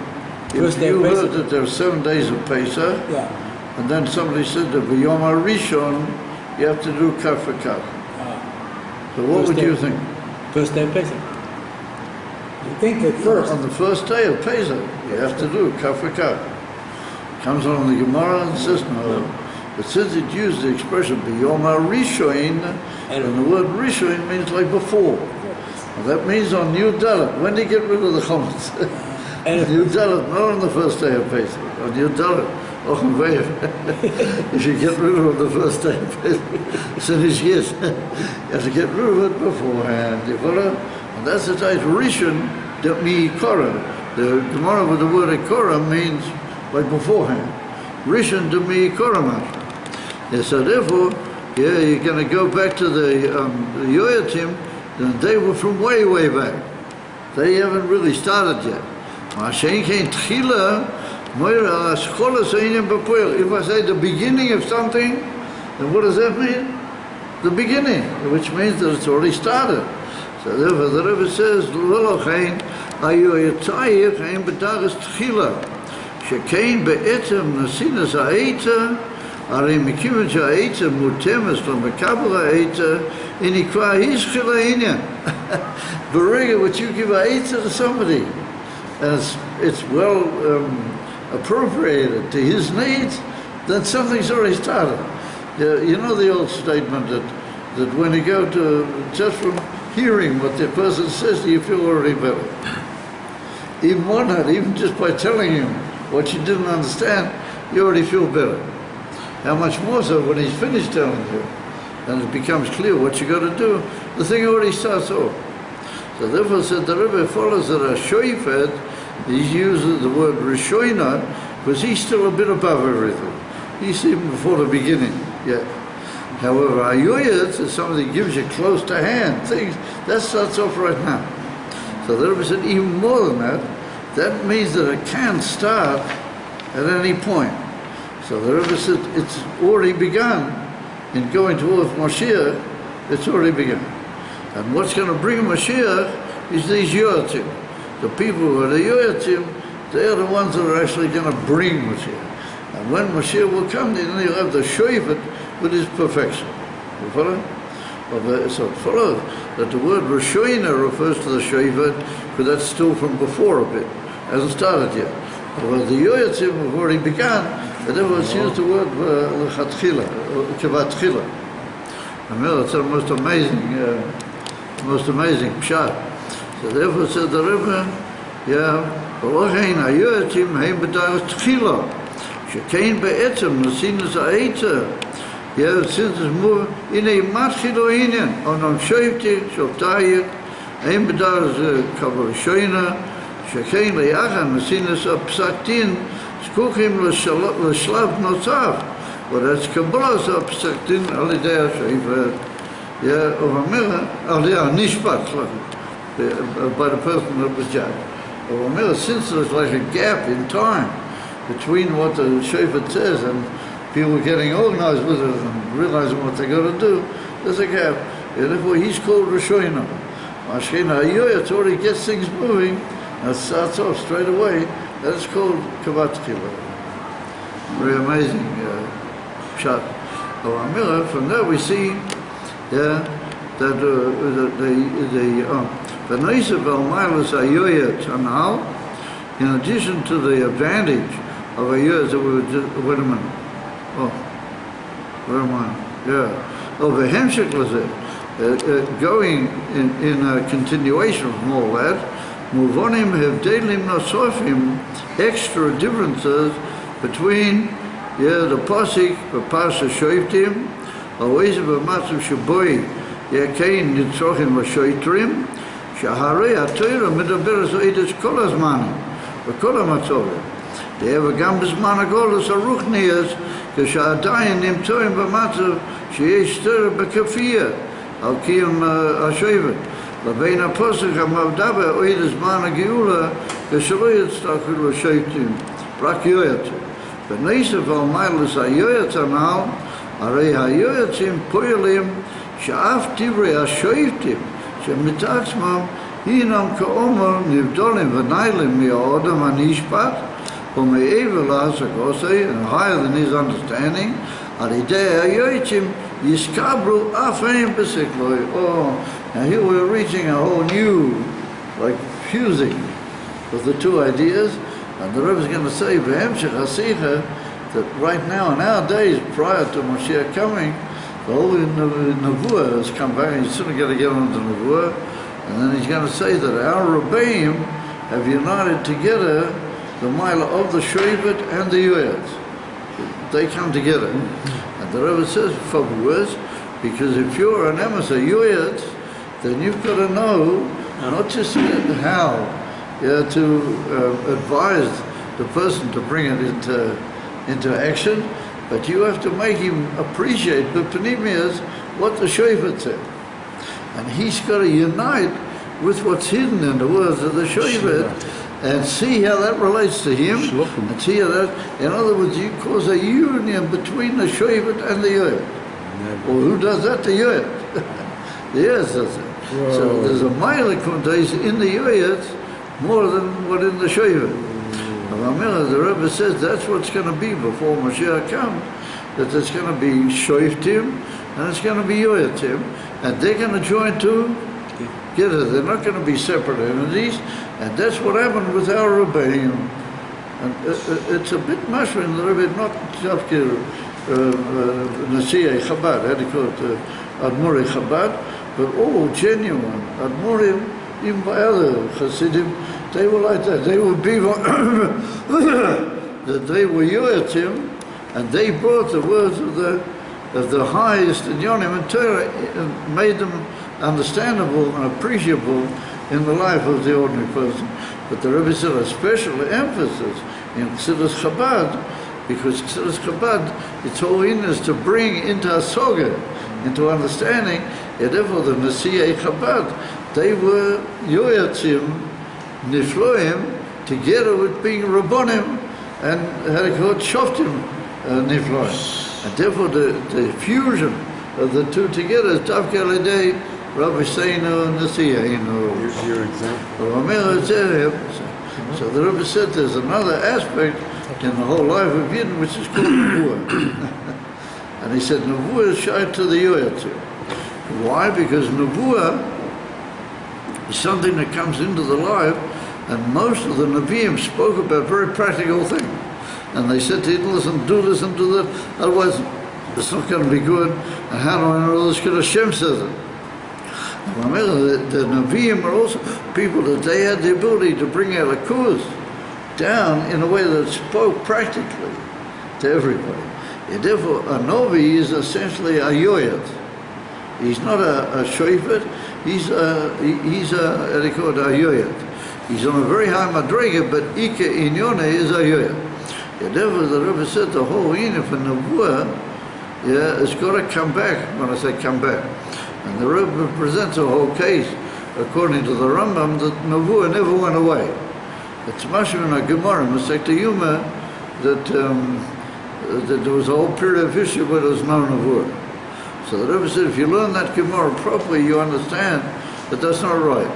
If you heard that there are 7 days of Pesach, and then somebody said that V'yom HaRishon, you have to do kaf for kaf. So what would you think? First day of Pesach. You think at first. On the first day of Pesach, you have to do kaf for kaf. Comes on the Gemara and says no. But since it used the expression V'yom HaRishon, and the word Rishon means like before. Well, that means on Yud Dalet. When do you get rid of the chametz? On Yud Dalet, not on the first day of Pesach. On Yud Dalet. If you get rid of it the first day of Pesach, so yes, you have to get rid of it beforehand. And that's the type Rishon mi ikora. The Gemara with the word ikora means like beforehand. Rishon mi ikora mashma. Yeah, so therefore, you're going to go back to the Yoyatim, and they were from way, way back. They haven't really started yet. If I say the beginning of something, then what does that mean? the beginning, which means that it's already started. So therefore the Rebbe says, L'lochein ayu yitayich ein b'dagas tchila, shekein be'etem nasinas ha'eita, הרי מכיוון שהעצה מותאמת למקבל העצה, היא נקרא הישחיל העניין. ברגע which you give העצה to somebody, and it's well appropriated to his needs, then something's already started. You know the old statement that when you go to, just from hearing what the person says, you feel already better. Even one night, even just by telling him what you didn't understand, you already feel better. How much more so when he's finished telling you, and it becomes clear what you got to do, the thing already starts off. So therefore said the Rebbe follows that a shoifet, he uses the word rishoina, because he's still a bit above everything. He's even before the beginning, yeah. However, ayuyet is something that gives you close to hand, things, that starts off right now. So the Rebbe said even more than that, that means that it can start at any point. So the Rebbe said it's already begun in going towards Mashiach, it's already begun. And what's going to bring Mashiach is these Yoatzim. The people who are the Yoatzim, they're the ones that are actually going to bring Mashiach. And when Mashiach will come, then you'll have the Shoifet with his perfection. You follow? So it follows that the word Rishoina refers to the Shoifet, but that's still from before a bit. Hasn't started yet. But the Yoatzim have already begun. And therefore it's used the word l'chatchila, kivatchila. And it's the most amazing pshat. So therefore said the Rebbe, yeah, v'lochein hayotzim heim b'daras tchila, shekein be'etzem nasinas ha'etza. Yeah, since it's more, inei matchilo inyan, onon shoifti, shoftayik, heim b'daras kavah shoina, shekein le'achan nasinas ha'psaktin, זקוקים לשלב נוסף, ולזה קבלת הפסק-דין על ידי השופט, על ידי הנשפט, by the person that was judged. Since there's like a gap in time between what the shofet says and people getting organized with it and realizing what they got to do, there's a gap. And therefore he's called Rishoina. Mashkena Hayoyat already gets things moving and it starts off straight away. That's called Kavat Tchila. Very amazing shot. From there we see that the V'neisav al-Malchus Ayoyat Hanal, in addition to the advantage of Ayoyat, that we were just, wait a minute. Oh, where am I? Yeah. Oh, the Hemshik was it. Going in a continuation from all that, Muvonim Hevdelim Nosofim, extra differences between the Pasik, the Pasha Shoftim, always of a Matzav Shaboy, Kein Nitzrochim Vashoitrim, Shaharei HaTorah Medaberes Oides Kol HaZmanim, V'Kol HaMatzovim. They have a Gam B'Zman HaGolus HaRuchnias, K'Sha'adayin Nimtzoim B'Matzav, Sheyesh Torah B'Kafiyah, Al Kiyam HaShovet. לבין הפוסק המבדבה אוהד זמן הגאולה ושלא יצטרכו לשופטים, רק יועצים. ונוסף על מיילס היועץ הנ"ל, הרי היועצים פועלים שאף דברי השופטים שמתעצמם הינם כאומר נבדלים ונעלים מהאדם הנשפט ומעבר להשגוסי, and higher than his understanding, על ידי היועצים יסקבלו אף הם בשכלוי. Now here we're reaching a whole new, like, fusing of the two ideas, and the Rebbe is going to say, V'hemshech hasicha, that right now, in our days, prior to Moshiach coming, the whole Nevuah has come back, he's sort of going to get on to Nevuah, and then he's going to say that our Rabbeim have united together the Mila of the Shofet and the Yoetz. They come together. And the Rebbe says, for words, because if you're an emissary Yoetz, then you've got to know not just how to advise the person to bring it into action, but you have to make him appreciate the panemias, what the shofet said. And he's got to unite with what's hidden in the words of the shofet and see how that relates to him, and see how that, in other words, you cause a union between the shofet and the yoet. Or who does that? The Yoyat. The Yoyat does it. So there's a mile quantities in the Yoyat more than what in the Shoftim. The Rebbe says that's what's going to be before Mashiach comes, that there's going to be Shoftim and it's going to be Yoyatim, and they're going to join together. They're not going to be separate entities, and that's what happened with our Rabbeim. And it's a bit mashman, the Rebbe, not just Nasiei Chabad, how do you call it, Admori Chabad, but all genuine Admorim, even by other Hasidim, they were like that. They were people that they were Yoyatim, and they brought the words of the highest in Yonim and Torah and made them understandable and appreciable in the life of the ordinary person. But the Rebbe said a special emphasis in Chassidus Chabad, because Chassidus Chabad, its whole in is to bring into Hasoga, into understanding, and therefore the Nasiei Chabad, they were Yoyatim, Nifloim, together with being Rabbonim, and how they call it, Shoftim Nifloim. And therefore the fusion of the two together is Davkei Alidei Rabbi Seinu and Nasiyeinu. Here's your example. So the Rabbi said there's another aspect in the whole life of Yidden which is called Nevuah. And he said Nevuah is shy to the Yoyatim. Why? Because Nevuah is something that comes into the life, and most of the Nevi'im spoke about very practical things. And they said to Yidden, listen, do this and do that, otherwise it's not going to be good. And how do I know this? Because Hashem says it. The Nevi'im are also people that they had the ability to bring out a cause down in a way that spoke practically to everybody. And therefore, a Novi is essentially a Yoyat. He's not a Shofet, he's a Yoyat. He's on a very high madrega, but Ike Inyone is a Yoyat. And therefore, the Rebbe said the whole Yinif and Nevuah, it's got to come back, when I say come back. And the Rebbe presents a whole case, according to the Rambam, that Nevuah never went away. It's mashma in a Gemara, Masechta Yuma, that there was a whole period of history where there was no Nevuah. So the Rebbe said, if you learn that Gemara properly, you understand that that's not right.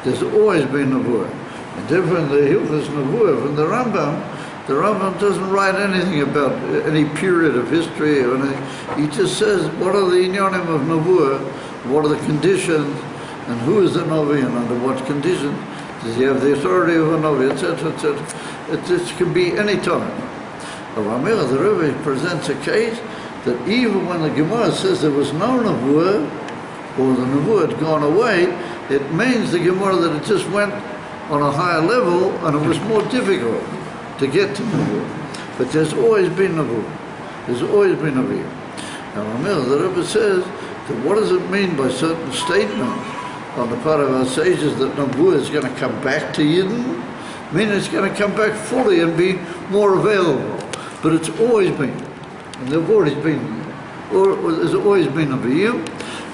There's always been Nevuah. And therefore in the Hilchos Nevuah from the Rambam doesn't write anything about any period of history or anything. He just says, what are the inyanim of Nevuah, what are the conditions, and who is the Novi, and under what conditions does he have the authority of a Novi, etc., etc. It can be any time. The Rebbe presents a case that even when the Gemara says there was no Nevuah, or the Nevuah had gone away, it means the Gemara that it just went on a higher level and it was more difficult to get to Nevuah. But there's always been Nevuah. There's always been Nevuah. Now the Rebbe says that what does it mean by certain statements on the part of our sages that Nevuah is going to come back to Yidden? I mean it's going to come back fully and be more available. But it's always been. And there's always been Nevi'im.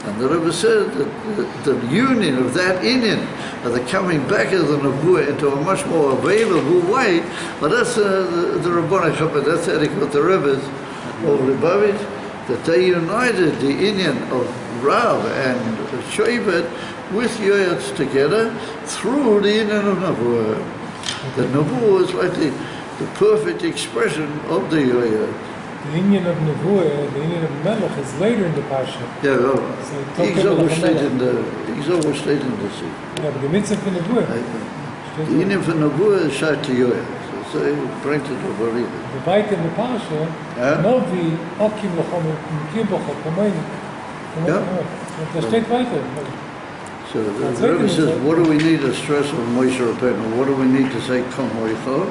And the Rebbe said that the union of that inyan, of the coming back of the Nevuah into a much more available way, but that's the Rabboni Chabad, that's how they call the Rebbes of Lubavitch, that they united the inyan of Rav and Shevet with Yoyats together through the inyan of Nevuah. The Nevuah is like the perfect expression of the Yoyat. The Indian of Nevuah, the Indian of Melech is later in the Pasha. Yeah, well, So he's overstayed in the sea. Yeah, but the mitzvah for Nevuah. The Indian for Nevuah is Shai to Yoyat. So they bring to the Barita. The Beit in the Pasha, Novi, Okim Lachom, Kiboch, Kamoini. Da steht weiter. So the Rebbe says, what do we need to stress on Moshe Rabbeinu? What do we need to say, Kom Moicha?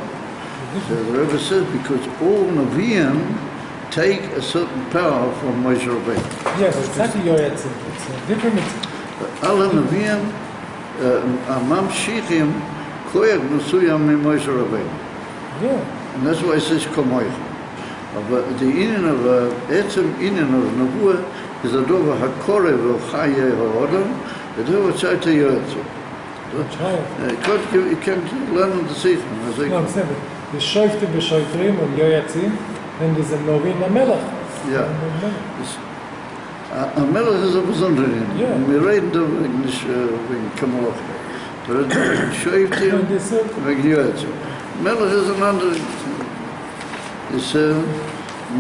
So the Rebbe says, because all Nevi'im take a certain power from Moshe Rabbeinu. Yes, it's not a Yoyat, it's a different mitzvah. All Nevi'im, Mamshichim, Koyach Nusuyam Mi Moshe Rabbeinu. Yeah. And that's why it says Kom Moicha. But the inyan of Etzem inyan of Nevuah is a Dvar HaKorev of Chaye HaOdam, the Dvar Tzai to Yoyat. You can't learn on the Seichel. No, I'm saying the Shoftim, the Shoftim, and Yoyatzim, and there's a Novi and a Melech. Yeah. Een melech is een bijzonder in. Ja. We reden door English wegen Kamalach. Shoftim wegen Joetze. Melech is een andere. Is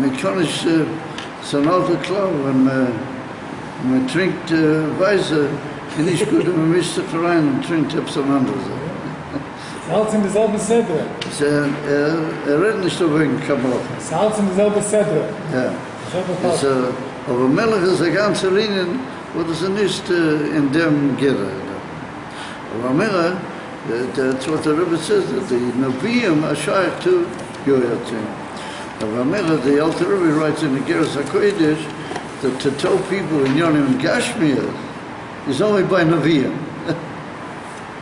man kann nicht sein alter Klau, wenn man trinkt Weise, ist nicht gut, wenn man mischt sich rein und trinkt etwas anderes. Alles in derselbe Sedre. Redet nicht so wegen Kamalach. Es ist alles in derselbe Sedre. Ja. Ich habe Aber Melech ist eine ganze Linie, wo das nicht in dem geht. Aber Melech, that's what the Rabbi says, that the Nevi'im are shaykh to Yoyatzim. Aber Melech, the Alter Rabbi writes in the Geras HaKodesh that to tell people in Yonim and Gashmiyah is only by Nevi'im.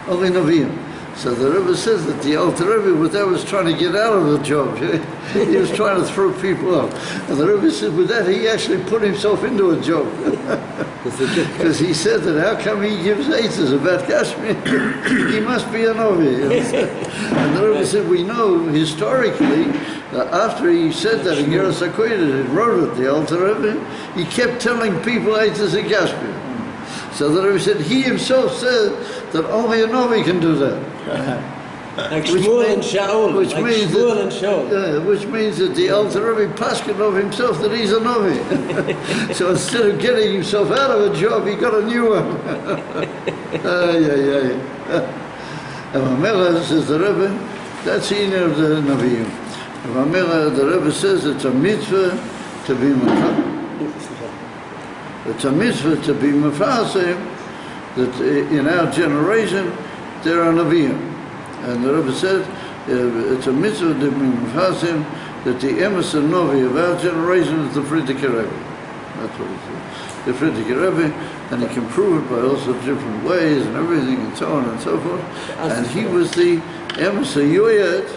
Only Nevi'im. So the Rebbe says that the Alter Rebbe was trying to get out of the job. He was trying to throw people out. And the Rebbe said with that he actually put himself into a job. Because he said that how come he gives answers about Kashmir? He must be an Ovi. And the Rebbe said we know historically that after he said that in Geras HaKodesh, he wrote it, the Alter Rebbe, he kept telling people answers in Kashmir. So the Rebbe said he himself said that only a Novi can do that. Like Shmuel and Shaul. Which Like means Shmuel that, and Shaul. which means that the Alter Rebbe paskin of himself that he's a Novi. So instead of getting himself out of a job, he got a new one. And Mamela says the Rebbe, that's the inner of the Nevi'im. And Mamela, the Rebbe says it's a mitzvah to be Makam. It's a mitzvah to be Mefasim, that in our generation there are Nevi'im. And the Rebbe said it's a mitzvah to be Mefasim, that the Emes and Novi of our generation is the Frierdiker Rebbe. That's what he said. The Frierdiker Rebbe, and he can prove it by all sorts of different ways and everything and so on and so forth. And he was the Emes Yoyet,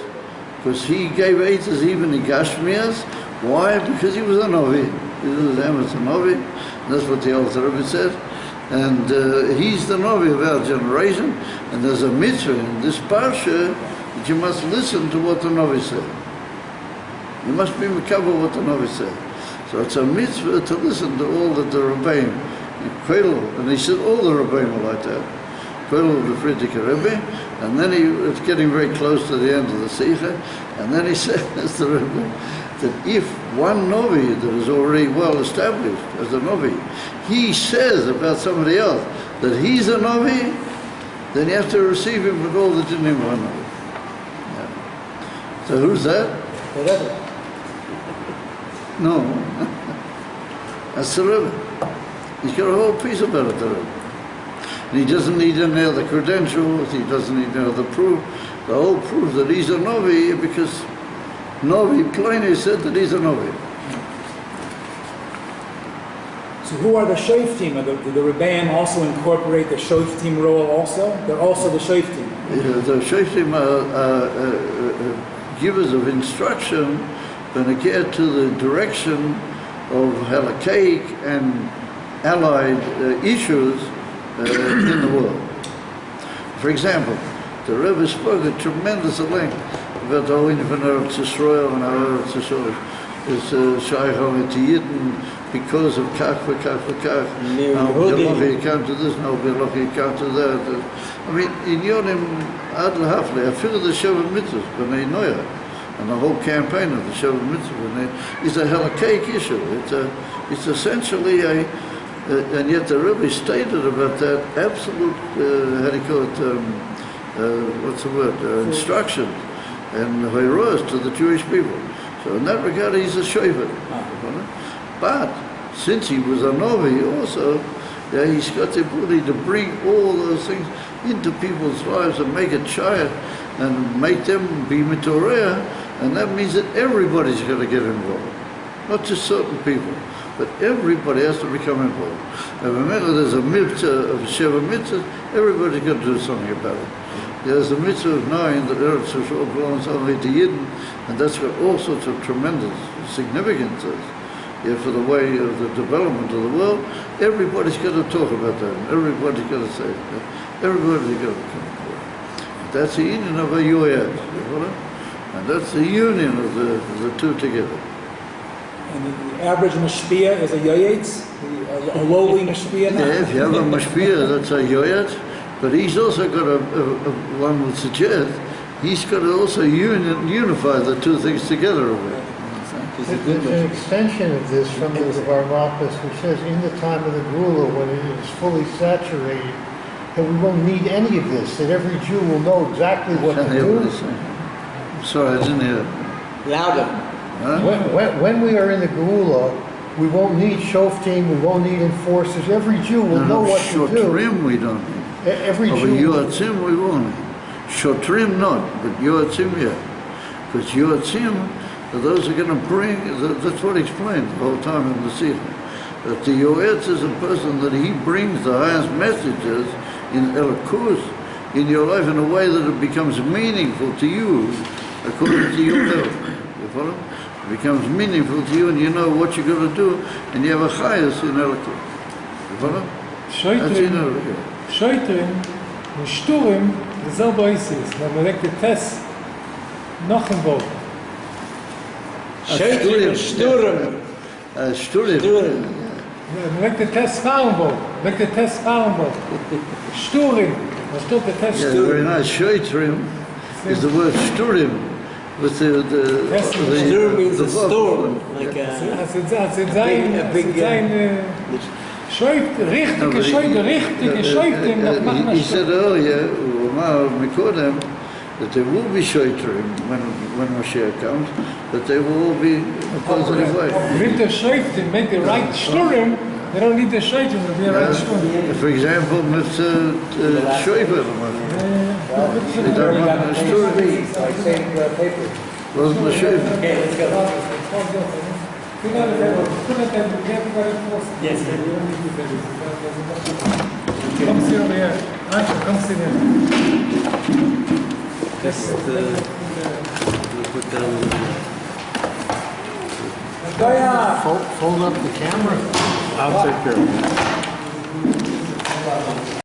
because he gave answers even in Gashmias. Why? Because he was a Novi. He was Emes and Novi. That's what the Alter Rebbe said. And he's the Novi of our generation. And there's a mitzvah in this parsha that you must listen to what the Novi said. You must be mekabel what the Novi said. So it's a mitzvah to listen to all that the Rabbeim, and he said all the Rabbeim were like that. Koil of the Frierdiker Rebbe, and then he was getting very close to the end of the Sikha, and then he said, as the Rebbe, that if one Novi that is already well established as a Novi, he says about somebody else that he's a Novi, then you have to receive him with all the Dinim of a Novi. Yeah. So who's that? Whatever. No. That's the Rebbe. He's got a whole piece about it, the Rebbe. And he doesn't need any other credentials, he doesn't need any other proof. The whole proof that he's a Novi, because Novi plainly said that he's a Novi. So who are the Shoftim? Do the Rabbeim also incorporate the Shoftim role also? They're also the Shoftim. Yeah, the Shoftim are givers of instruction when they get to the direction of halakhic and allied issues in the world. For example, the Rebbe spoke at tremendous length about the whole Infinite Eretz Yisrael and how Eretz Yisrael is shaykh to Yidden because of kach v'kach v'kach. Now Bialochi account to this, now Bialochi account to that. I mean, in Yonim Ad L'Hafle, I feel the Shavah Mitzvahs, B'nai Noya, and the whole campaign of the Shavah Mitzvah is a halakhic issue. It's essentially a and yet the Rabbi stated about that absolute, how do you call it, what's the word, instruction and hoiros to the Jewish people. So in that regard, he's a shofet. But since he was a Novi also, he's got the ability to bring all those things into people's lives and make it shayach and make them be mitoreh, and that means that everybody's got to get involved, not just certain people. But everybody has to become involved. And remember, there's a mitzvah of Sheva mitzvah, everybody's got to do something about it. There's a mitzvah of knowing that Eretz Yisrael belongs only to Yidden, and that's got all sorts of tremendous significance for the way of the development of the world. Everybody's got to talk about that, and everybody's got to say it. Everybody's got to become involved. That's the union of a Yoyad, and that's the union of the two together. the average mashpia is a yoyetz, a lowly mashpia. Yeah, if you have a mashpia, that's a yoyet, but he's also got one would suggest, he's got to also unify the two things together a bit. There's an extension of this from the Dvar Malchus, which says in the time of the Gula, when it is fully saturated, that we won't need any of this, that every Jew will know exactly what Can't to hear what do. he's saying. Sorry, I didn't hear. Louder. Huh? When we are in the Gula, we won't need Shoftim, we won't need enforcers. Every Jew will know what to do. Shotrim we don't need. Every But Jew. Yoatzim we won't need. Shotrim not, but Yoatzim yeah. Because Yoatzim, those are going to bring, that's what he explained the whole time in the Sikha. That the Yoetz is a person that he brings the highest messages in Elokus in your life in a way that it becomes meaningful to you according to your level. You follow? It becomes meaningful to you and you know what you're going to do and you have a highest in Elokus. You follow? That's in Elokus. Shoitrim, und Sturim, dasselbe ist es. Man legt den Test noch im Boot. Shaitim, Sturm. Sturim. Sturm. Man legt den Test Fahrenboot. Legt den Test Fahrenboot. Sturim. Man stellt den Test Yeah, Sturim. very nice. Shoitrim is the word Sturim with Sturm means a verb. storm. Like a Als het zijn, Shoit, richtige Shoitim, dat mag He said earlier, Umar Mikodem, that there will be Shoitrim when Moshiach comes, but they will all be a positive way. With the Shoitim, make the right Sturim, they don't need the Shoitim to be a right Sturim. For example, with Shoifer, they don't want a Sturim. Wasn't the Shoifer? Okay, let's go. Yes, sir. Come sit over here. Ansho, come sit here. Just put down. Fold up the camera. I'll take care of it.